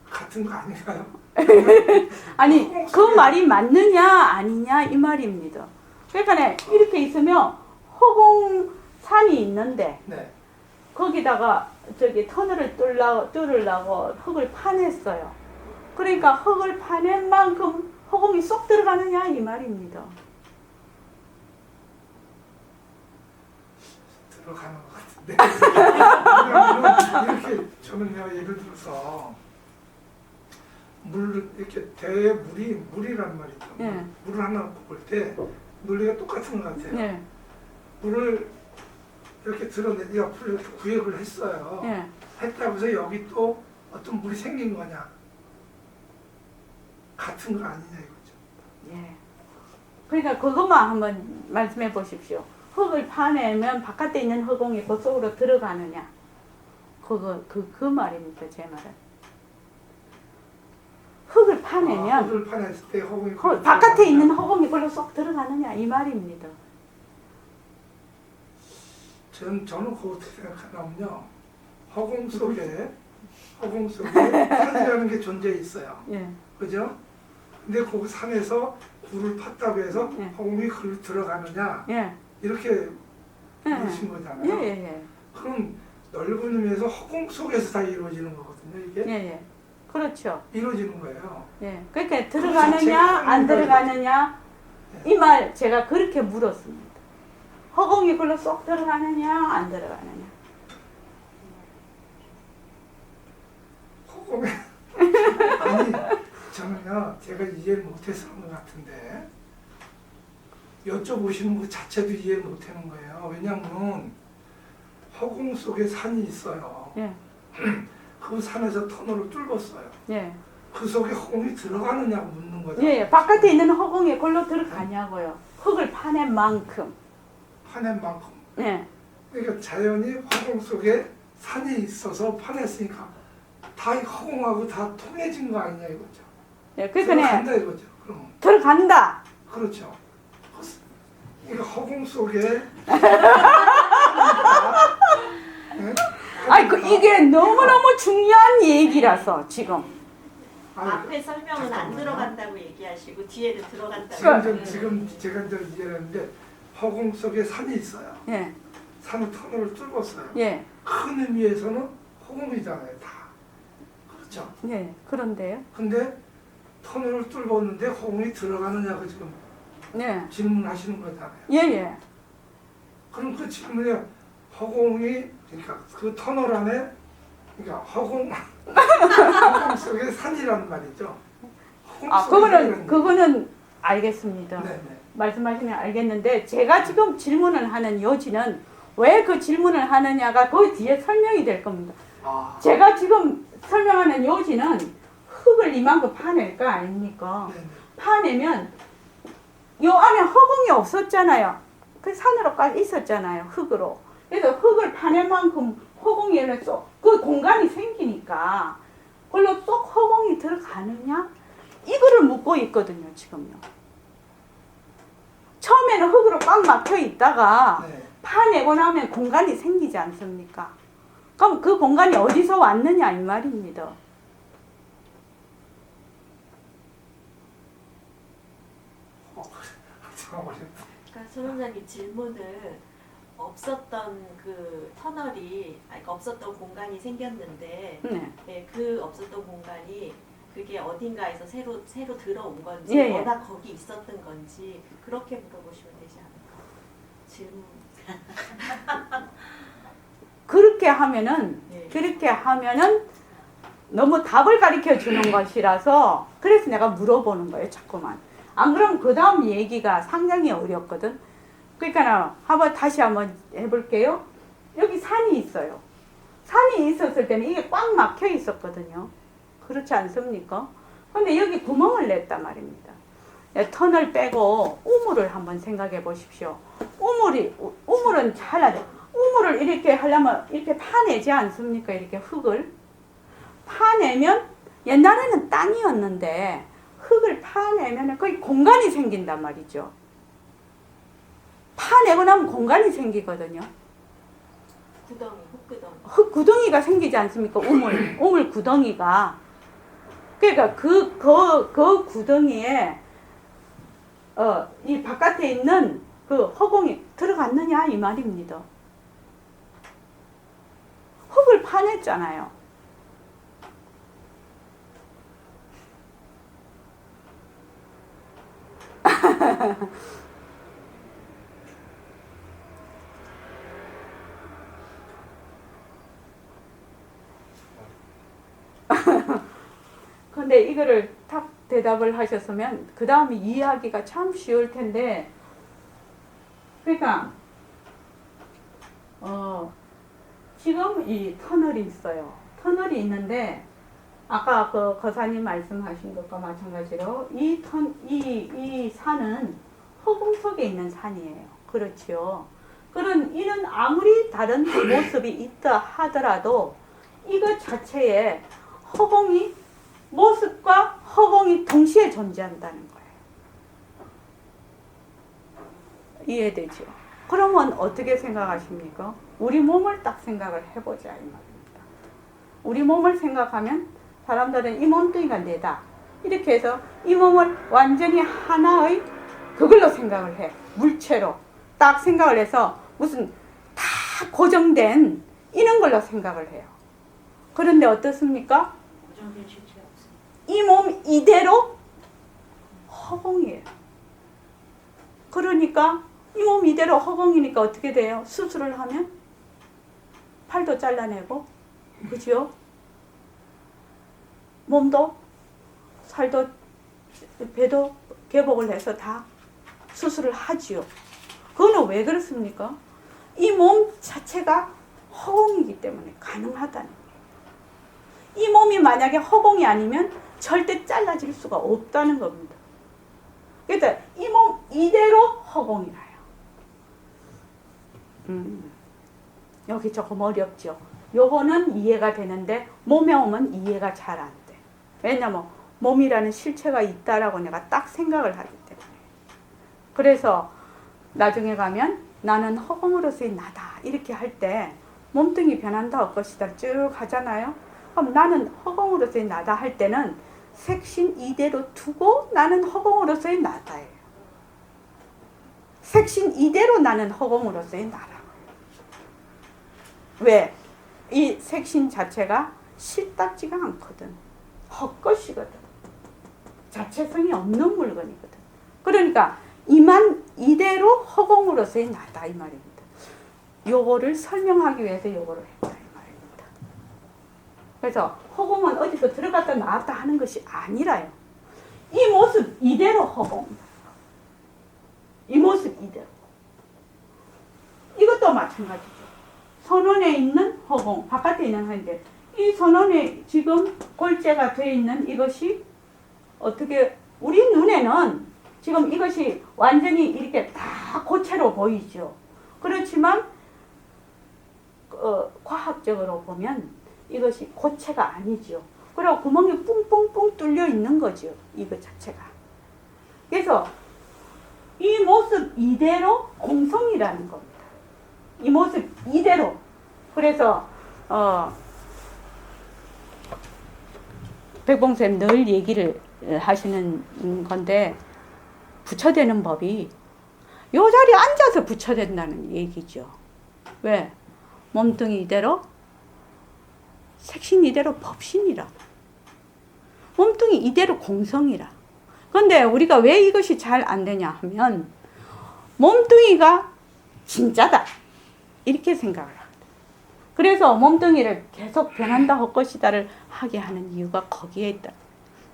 같은 거 아닌가요? 아니, 허공 그 속에- 말이 맞느냐 아니냐 이 말입니다. 그러니까 이렇게 있으면 허공산이 있는데 네. 거기다가 터널을 뚫으려고 흙을 파냈어요. 그러니까 흙을 파낸 만큼 허공이 쏙 들어가느냐 이 말입니다. 들어가는 것 같은데. 이렇게 저는요 예를 들어서 이렇게 대에 물이란 말이죠. 예. 물을 하나 볼 때 논리가 똑같은 것 같아요. 예, 물을 이렇게 옆으로 이렇게 구획을 했어요. 예. 했다고 해서 여기 또 어떤 물이 생긴 거냐? 같은 거 아니냐 이거죠. 예. 그러니까 그것만 한번 말씀해 보십시오. 흙을 파내면 바깥에 있는 허공이 그 속으로 들어가느냐. 그 말입니다, 제 말은. 흙을 파내면 흙을 파냈을 때 허공이 바깥에 있는 허공이 그걸로 쏙 들어가느냐 이 말입니다. 저는 그거 어떻게 생각하냐면요. 허공 속에 산이라는 게 존재해 있어요. 예, 그죠? 근데 그 산에서 굴을 팠다고 해서 예. 허공이 글로 들어가느냐 예, 이렇게 예, 물으신 예, 거잖아요. 예, 그럼 넓은 의미에서 허공 속에서 다 이루어지는 거거든요. 이게 예. 그렇죠. 이루어지는 거예요. 예, 그러니까 자체가 들어가느냐 안 하는 들어가느냐 이 말 제가 그렇게 물었습니다. 허공이 글로 쏙 들어가느냐 안 들어가느냐. 허공에 아니 저는요 제가 이해를 못해서 그런 것 같은데 여쭤보시는 것 자체도 이해를 못하는 거예요. 왜냐하면 허공 속에 산이 있어요. 예, 그 산에서 터널을 뚫었어요. 예. 그 속에 허공이 들어가느냐고 묻는 거죠. 예, 바깥에 있는 허공이 글로 들어가냐고요. 흙을 파낸 만큼. 파낸 만큼. 예. 그러니까 자연이 허공 속에 산이 있어서 파냈으니까 다 허공하고 다 통해진 거 아니냐 이거죠. 예, 그러니까 네, 들어간다 이거죠. 그럼 들어간다. 그렇죠. 그러니까 허공 속에 네? 아니, 이게 너무너무 중요한 얘기라서 지금. 앞에 설명은 안 들어간다고 얘기하시고 뒤에는 들어간다고. 지금 제가 이제 이해했는데 허공 속에 산이 있어요. 예, 산은 터널을 뚫었어요. 예, 큰 의미에서는 허공이잖아요, 다. 그렇죠. 예. 그런데요. 근데 터널을 뚫었는데 허공이 들어가느냐고 지금 네, 질문하시는 거잖아요. 예, 예. 그럼 그 질문에 허공이 그러니까 그 터널 안에 그러니까 허공 속에 산이라는 말이죠. 허공 아, 속에 산이라는 그거는 알겠습니다. 네네. 말씀하시면 알겠는데 제가 지금 질문을 하는 요지는 왜 그 질문을 하느냐가 그 뒤에 설명이 될 겁니다. 아, 제가 지금 설명하는 요지는 흙을 이만큼 파낼 거 아닙니까? 네네. 파내면 요 안에 허공이 없었잖아요. 그 산으로 깔 있었잖아요. 흙으로. 그래서 흙을 파낼 만큼 허공이 그 공간이 생기니까 그걸로 쏙 허공이 들어가느냐? 이거를 묻고 있거든요, 지금요. 처음에는 흙으로 꽉 막혀 있다가 네. 파내고 나면 공간이 생기지 않습니까? 그럼 그 공간이 어디서 왔느냐 이 말입니다. 그러니까 손원장님 질문을 없었던 그 터널이 그러니까 없었던 공간이 생겼는데 네. 예, 그 없었던 공간이 그게 어딘가에서 새로 들어온 건지 예, 예. 워낙 거기 있었던 건지 그렇게 물어보시면 되지 않을까? 질문. 그렇게 하면은 예. 너무 답을 가르쳐 주는 것이라서 그래서 내가 물어보는 거예요, 자꾸만. 안 그러면 그 다음 얘기가 상당히 어렵거든. 그러니까 다시 한번 해볼게요. 여기 산이 있어요. 산이 있었을 때는 이게 꽉 막혀 있었거든요. 그렇지 않습니까? 근데 여기 구멍을 냈단 말입니다. 터널 빼고 우물을 한번 생각해 보십시오. 우물은 우물을 이렇게 하려면 이렇게 파내지 않습니까? 이렇게 흙을 파내면 옛날에는 땅이었는데 흙을 파내면 거기 공간이 생긴단 말이죠. 파내고 나면 공간이 생기거든요. 구덩이, 흙구덩이. 흙 구덩이가 생기지 않습니까? 우물 구덩이가. 그러니까 그 구덩이에 이 바깥에 있는 그 허공이 들어갔느냐 이 말입니다. 흙을 파냈잖아요. 근데 이거를 딱 대답을 하셨으면 그 다음에 이해하기가 참 쉬울 텐데, 그러니까 지금 이 터널이 있어요. 터널이 있는데 아까 그 거사님 말씀하신 것과 마찬가지로 이 산은 허공 속에 있는 산이에요. 그렇죠. 이런 아무리 다른 모습이 있다 하더라도 이것 자체에 모습과 허공이 동시에 존재한다는 거예요. 이해되죠? 그러면 어떻게 생각하십니까? 우리 몸을 딱 생각을 해보자 이 말입니다. 우리 몸을 생각하면 사람들은 이 몸뚱이가 내다 이렇게 해서 이 몸을 완전히 하나의 그걸로 생각을 해. 물체로 딱 생각을 해서 무슨 다 고정된 이런 걸로 생각을 해요. 그런데 어떻습니까? 고정된 실체가 없습니다. 이 몸 이대로 허공이에요. 그러니까 이 몸 이대로 허공이니까 어떻게 돼요? 수술을 하면 팔도 잘라내고, 그죠? 몸도 살도 배도 개복을 해서 다 수술을 하지요. 그거는 왜 그렇습니까? 이 몸 자체가 허공이기 때문에 가능하다는 거예요. 이 몸이 만약에 허공이 아니면 절대 잘라질 수가 없다는 겁니다. 그러니까 이 몸 이대로 허공이라요. 여기 조금 어렵죠. 요거는 이해가 되는데 몸에 오면 이해가 잘 안 돼. 왜냐면 몸이라는 실체가 있다라고 내가 딱 생각을 하기 때문에. 그래서 나중에 가면 나는 허공으로서의 나다 이렇게 할 때 몸뚱이 변한다 할 것이다 쭉 하잖아요. 그럼 나는 허공으로서의 나다 할 때는 색신 이대로 두고 나는 허공으로서의 나다예요. 색신 이대로 나는 허공으로서의 나라. 왜? 이 색신 자체가 실답지가 않거든. 헛것이거든. 자체성이 없는 물건이거든. 그러니까 이만 이대로 허공으로서의 나다 이 말입니다. 요거를 설명하기 위해서 요거를 했다 이 말입니다. 그래서 허공은 어디서 들어갔다 나왔다 하는 것이 아니라요. 이 모습 이대로 허공. 이 모습 이대로. 이것도 마찬가지죠. 선원에 있는 허공, 바깥에 있는 허공인데 이 선원에 지금 골재가 되어 있는 이것이 어떻게 우리 눈에는 지금 이것이 완전히 이렇게 다 고체로 보이죠. 그렇지만 과학적으로 보면 이것이 고체가 아니죠. 그리고 구멍이 뿡뿡뿡 뚫려 있는 거죠. 이거 자체가. 그래서 이 모습 이대로 공성이라는 겁니다. 이 모습 이대로. 그래서 백봉쌤 늘 얘기를 하시는 건데 부처되는 법이 요 자리에 앉아서 부처된다는 얘기죠. 왜? 몸뚱이 이대로 색신 이대로 법신이라. 몸뚱이 이대로 공성이라. 그런데 우리가 왜 이것이 잘 안 되냐 하면 몸뚱이가 진짜다 이렇게 생각을 합니다. 그래서 몸뚱이를 계속 변한다 할 것이다를 하게 하는 이유가 거기에 있다.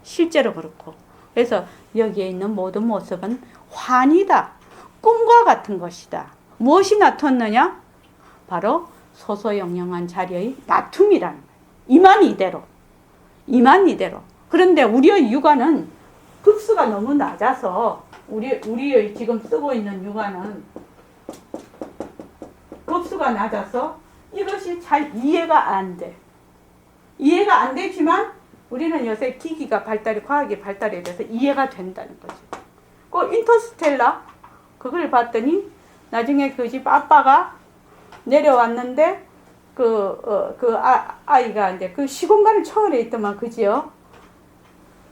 실제로 그렇고. 그래서 여기에 있는 모든 모습은 환이다. 꿈과 같은 것이다. 무엇이 나타났느냐? 바로 소소영영한 자리의 나툼이라는 거예요. 이만 이대로. 이만 이대로. 그런데 우리의 육안은 급수가 너무 낮아서 우리의 지금 쓰고 있는 육안은 급수가 낮아서 이것이 잘 이해가 안 돼. 이해가 안 되지만 우리는 요새 기기가 발달이, 과학이 발달에 대해서 이해가 된다는 거죠. 그 인터스텔라 그걸 봤더니 나중에 그 집 아빠가 내려왔는데 아이가 이제 그 시공간을 청을해 있더만 그지요?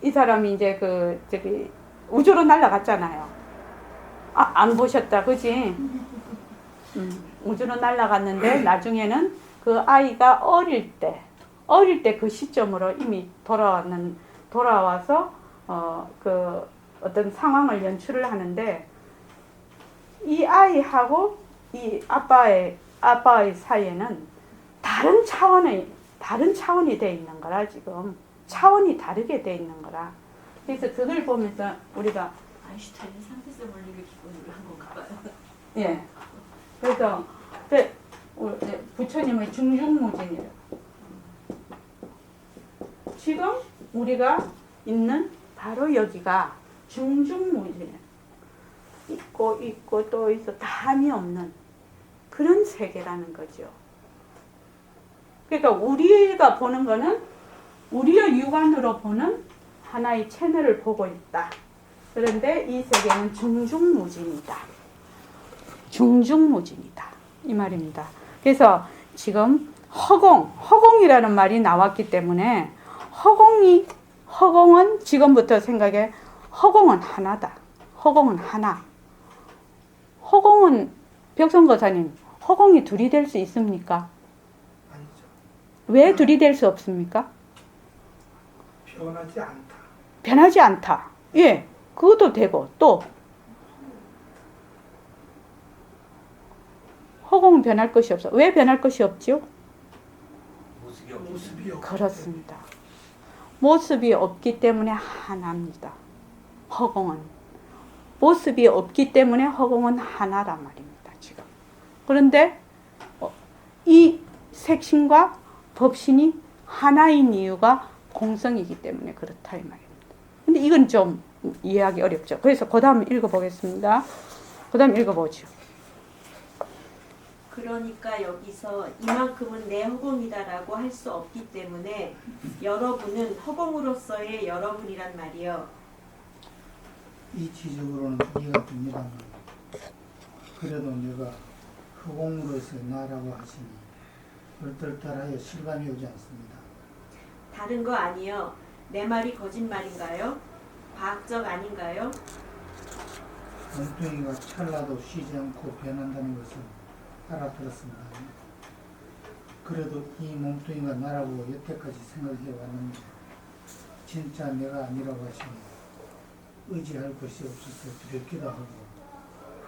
이 사람이 이제 우주로 날아갔잖아요. 안 보셨다 그지? 우주로 날아갔는데 나중에는 그 아이가 어릴 때 그 시점으로 이미 돌아와서 그 어떤 상황을 연출을 하는데 이 아이하고 이 아빠의 사이에는 다른 차원이 돼 있는 거라 지금 차원이 다르게 돼 있는 거라. 그래서 그걸 보면서 우리가 아인슈타인은 상대성 원리를 기본으로 한 건가 봐요. 예. 그래서 부처님의 중중무진이라고. 지금 우리가 있는 바로 여기가 중중무진이에요. 있고 또 있어 담이 없는 그런 세계라는 거죠. 그러니까 우리가 보는 거는 우리의 육안으로 보는 하나의 채널을 보고 있다. 그런데 이 세계는 중중무진이다. 중중무진이다. 이 말입니다. 그래서 지금 허공이라는 말이 나왔기 때문에 허공은 지금부터 생각해 허공은 하나다. 허공은 하나. 허공은 벽선거사님 허공이 둘이 될 수 있습니까? 아니죠. 왜 둘이 될 수 없습니까? 변하지 않다. 변하지 않다. 예, 그것도 되고 또 허공은 변할 것이 없어. 왜 변할 것이 없지요? 모습이 없기 그렇습니다. 모습이 없기 때문에 하나입니다. 허공은 모습이 없기 때문에 허공은 하나란 말입니다. 지금. 그런데 이 색신과 법신이 하나인 이유가 공성이기 때문에 그렇다 이 말입니다. 근데 이건 좀 이해하기 어렵죠. 그래서 그 다음 읽어보겠습니다. 그 다음 읽어보죠. 그러니까 여기서 이만큼은 내 허공이다라고 할 수 없기 때문에 여러분은 허공으로서의 여러분이란 말이요. 이치적으로는 이해가 됩니다만 그래도 내가 허공으로서의 나라고 하시니 얼떨떨하여 실감이 오지 않습니다. 다른 거 아니요. 내 말이 거짓말인가요? 과학적 아닌가요? 몸뚱이가 찰나도 쉬지 않고 변한다는 것을 알아들었습니다. 그래도 이 몸뚱이가 나라고 여태까지 생각해 왔는데 진짜 내가 아니라고 하시니 의지할 곳이 없어서 두렵기도 하고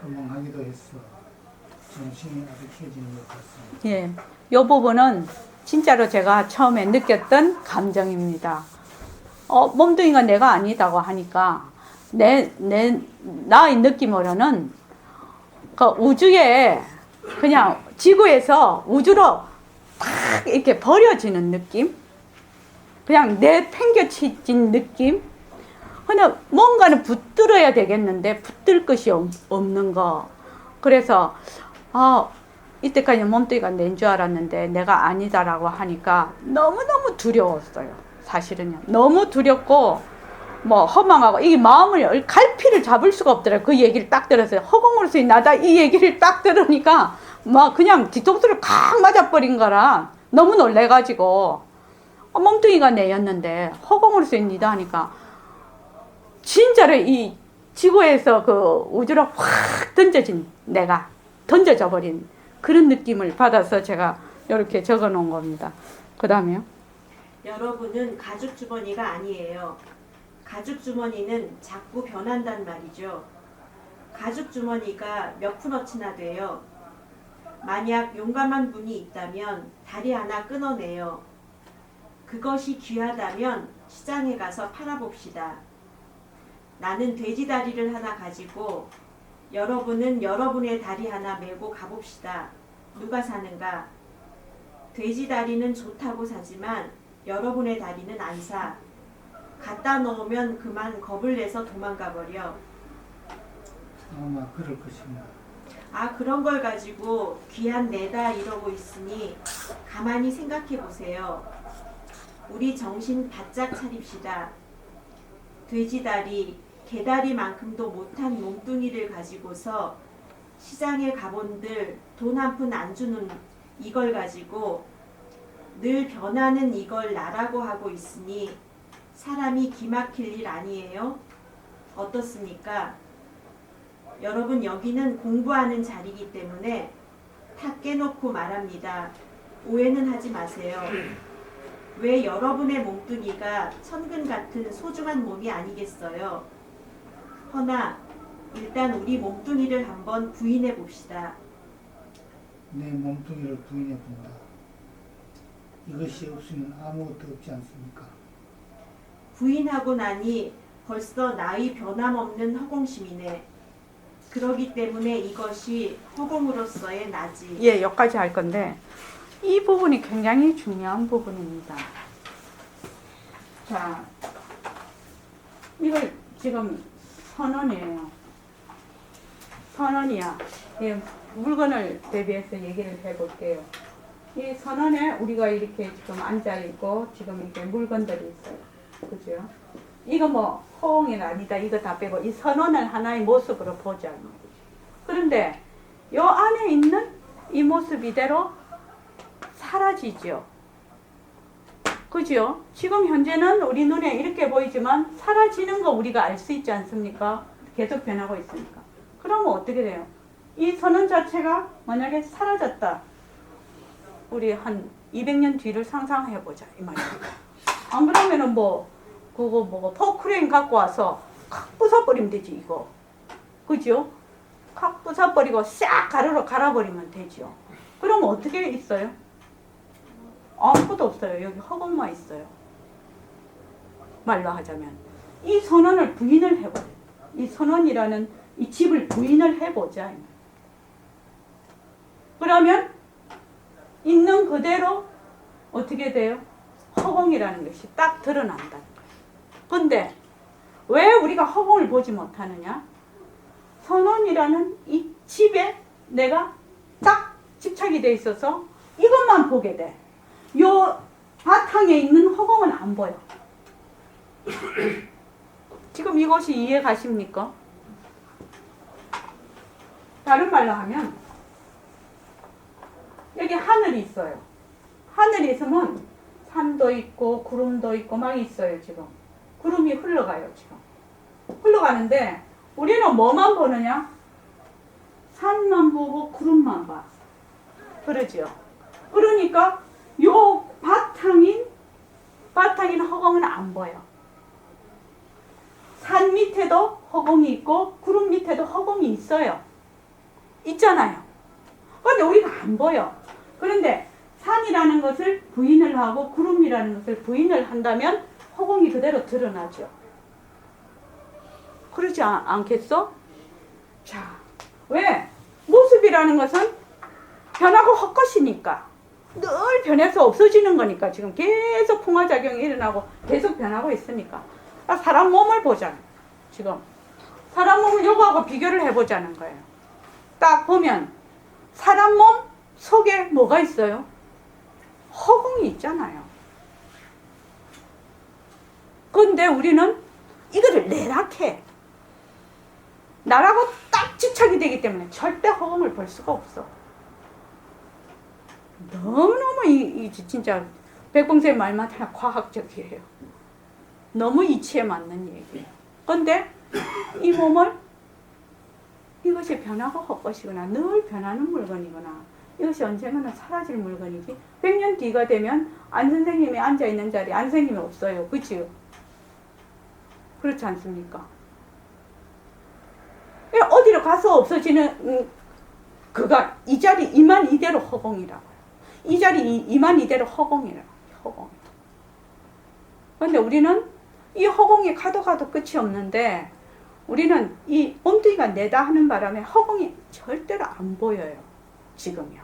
허망하기도 했어 정신이 아득해지는 것 같습니다. 예, 이 부분은 진짜로 제가 처음에 느꼈던 감정입니다. 몸뚱이가 내가 아니다고 하니까 나의 느낌으로는 그 우주에 그냥 지구에서 우주로 탁 이렇게 버려지는 느낌? 그냥 내팽겨치진 느낌? 그냥 뭔가는 붙들어야 되겠는데 붙들 것이 없는 거. 그래서 이때까지 몸뚱이가 낸 줄 알았는데 내가 아니다라고 하니까 너무너무 두려웠어요. 사실은요. 너무 두렵고 뭐 허망하고 이 마음을 갈피를 잡을 수가 없더라고요. 그 얘기를 딱 들었어요. 허공으로서의 나다 이 얘기를 딱 들으니까 막 그냥 뒤통수를 칵 맞아버린 거라 너무 놀래가지고 몸뚱이가 내였는데 허공으로서의 니다 하니까 진짜로 이 지구에서 그 우주로 확 던져진 내가 던져져 버린 그런 느낌을 받아서 제가 이렇게 적어 놓은 겁니다. 그 다음에요. 여러분은 가죽 주머니가 아니에요. 가죽 주머니는 자꾸 변한단 말이죠. 가죽 주머니가 몇 푼어치나 돼요. 만약 용감한 분이 있다면 다리 하나 끊어내요. 그것이 귀하다면 시장에 가서 팔아봅시다. 나는 돼지 다리를 하나 가지고 여러분은 여러분의 다리 하나 메고 가봅시다. 누가 사는가? 돼지 다리는 좋다고 사지만 여러분의 다리는 안 사. 갖다 놓으면 그만 겁을 내서 도망가 버려. 아마 그럴 것입니다. 그런 걸 가지고 귀한 내다 이러고 있으니 가만히 생각해 보세요. 우리 정신 바짝 차립시다. 돼지다리, 개다리만큼도 못한 몸뚱이를 가지고서 시장에 가본들 돈 한 푼 안 주는 이걸 가지고 늘 변하는 이걸 나라고 하고 있으니 사람이 기막힐 일 아니에요? 어떻습니까? 여러분 여기는 공부하는 자리이기 때문에 탁 깨놓고 말합니다. 오해는 하지 마세요. 왜 여러분의 몸뚱이가 천근 같은 소중한 몸이 아니겠어요? 허나 일단 우리 몸뚱이를 한번 부인해 봅시다. 내 몸뚱이를 부인해 본다. 이것이 없으면 아무것도 없지 않습니까? 부인하고 나니 벌써 나의 변함없는 허공심이네. 그러기 때문에 이것이 허공으로서의 나지. 예, 여기까지 할 건데 이 부분이 굉장히 중요한 부분입니다. 자, 이걸 지금 선언이에요. 선언이야. 예, 물건을 대비해서 얘기를 해볼게요. 이 선언에 우리가 이렇게 지금 앉아있고 지금 이렇게 물건들이 있어요. 그죠? 이거 뭐 허공이 아니다 이거 다 빼고 이 선언을 하나의 모습으로 보자. 그런데 요 안에 있는 이 모습 이대로 사라지죠. 그죠? 지금 현재는 우리 눈에 이렇게 보이지만 사라지는 거 우리가 알 수 있지 않습니까? 계속 변하고 있으니까. 그러면 어떻게 돼요? 이 선언 자체가 만약에 사라졌다. 우리 한 200년 뒤를 상상해보자 이 말입니다. 안 그러면은 그거 포크레인 갖고 와서 칵 부숴버리면 되지 이거. 그죠? 칵 부숴버리고 싹 가루로 갈아버리면 되죠. 그러면 어떻게 있어요? 아무것도 없어요. 여기 허공만 있어요. 말로 하자면 이 선언을 부인을 해보자. 이 선언이라는 이 집을 부인을 해보자. 그러면 있는 그대로 어떻게 돼요? 허공이라는 것이 딱 드러난다는 거예요. 근데 왜 우리가 허공을 보지 못하느냐? 선언이라는 이 집에 내가 딱 집착이 돼 있어서 이것만 보게 돼. 요 바탕에 있는 허공은 안 보여. 지금 이것이 이해 가십니까? 다른 말로 하면 여기 하늘이 있어요. 하늘이 있으면 산도 있고 구름도 있고 막 있어요. 지금 구름이 흘러가요. 지금 흘러가는데 우리는 뭐만 보느냐? 산만 보고 구름만 봐. 그러죠. 그러니까 요 바탕인 허공은 안 보여. 산 밑에도 허공이 있고 구름 밑에도 허공이 있어요. 있잖아요. 그런데 우리가 안 보여. 그런데 산이라는 것을 부인을 하고 구름이라는 것을 부인을 한다면 허공이 그대로 드러나죠. 그러지 않겠어? 자, 왜? 모습이라는 것은 변하고 헛것이니까. 늘 변해서 없어지는 거니까. 지금 계속 풍화작용이 일어나고 계속 변하고 있으니까. 사람 몸을 보잖아요. 지금 사람 몸을 요거하고 비교를 해보자는 거예요. 딱 보면 사람 몸 속에 뭐가 있어요? 허공이 있잖아요. 그런데 우리는 이거를 내락해. 나라고 딱 집착이 되기 때문에 절대 허공을 볼 수가 없어. 너무너무 진짜 백봉생 말만 다 과학적이에요. 너무 이치에 맞는 얘기예요. 그런데 이 몸을 이것이 변하고 헛것이거나 늘 변하는 물건이거나 이것이 언젠가는 사라질 물건이지. 100년 뒤가 되면 안 선생님이 앉아있는 자리에 안 선생님이 없어요. 그치요? 그렇지 않습니까? 어디로 가서 없어지는 그가 이 자리 이만 이대로 허공이라고요. 이 자리 이만 이대로 허공이라고요. 허공. 그런데 우리는 이 허공이 가도 끝이 없는데 우리는 이 몸뚱이가 내다 하는 바람에 허공이 절대로 안 보여요. 지금요.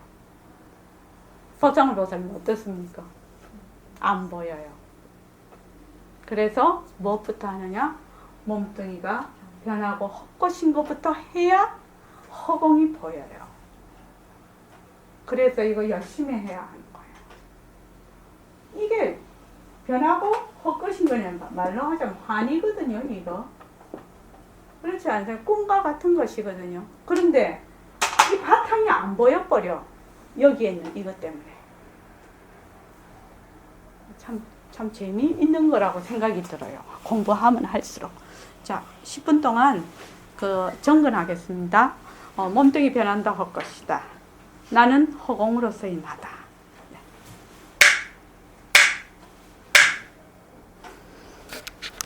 서장을 보살은 어떻습니까? 안 보여요. 그래서 무엇부터 하느냐? 몸뚱이가 변하고 헛것인 것부터 해야 허공이 보여요. 그래서 이거 열심히 해야 하는 거예요. 이게 변하고 헛것인 거냐 말로 하자면 환이거든요. 이거. 그렇지 않아요? 꿈과 같은 것이거든요. 그런데 이 바탕이 안 보여버려. 여기에 있는 이것 때문에. 참 재미있는 거라고 생각이 들어요. 공부하면 할수록. 자, 10분 동안 정근하겠습니다. 몸뚱이 변한다 할 것이다. 나는 허공으로서의 나다.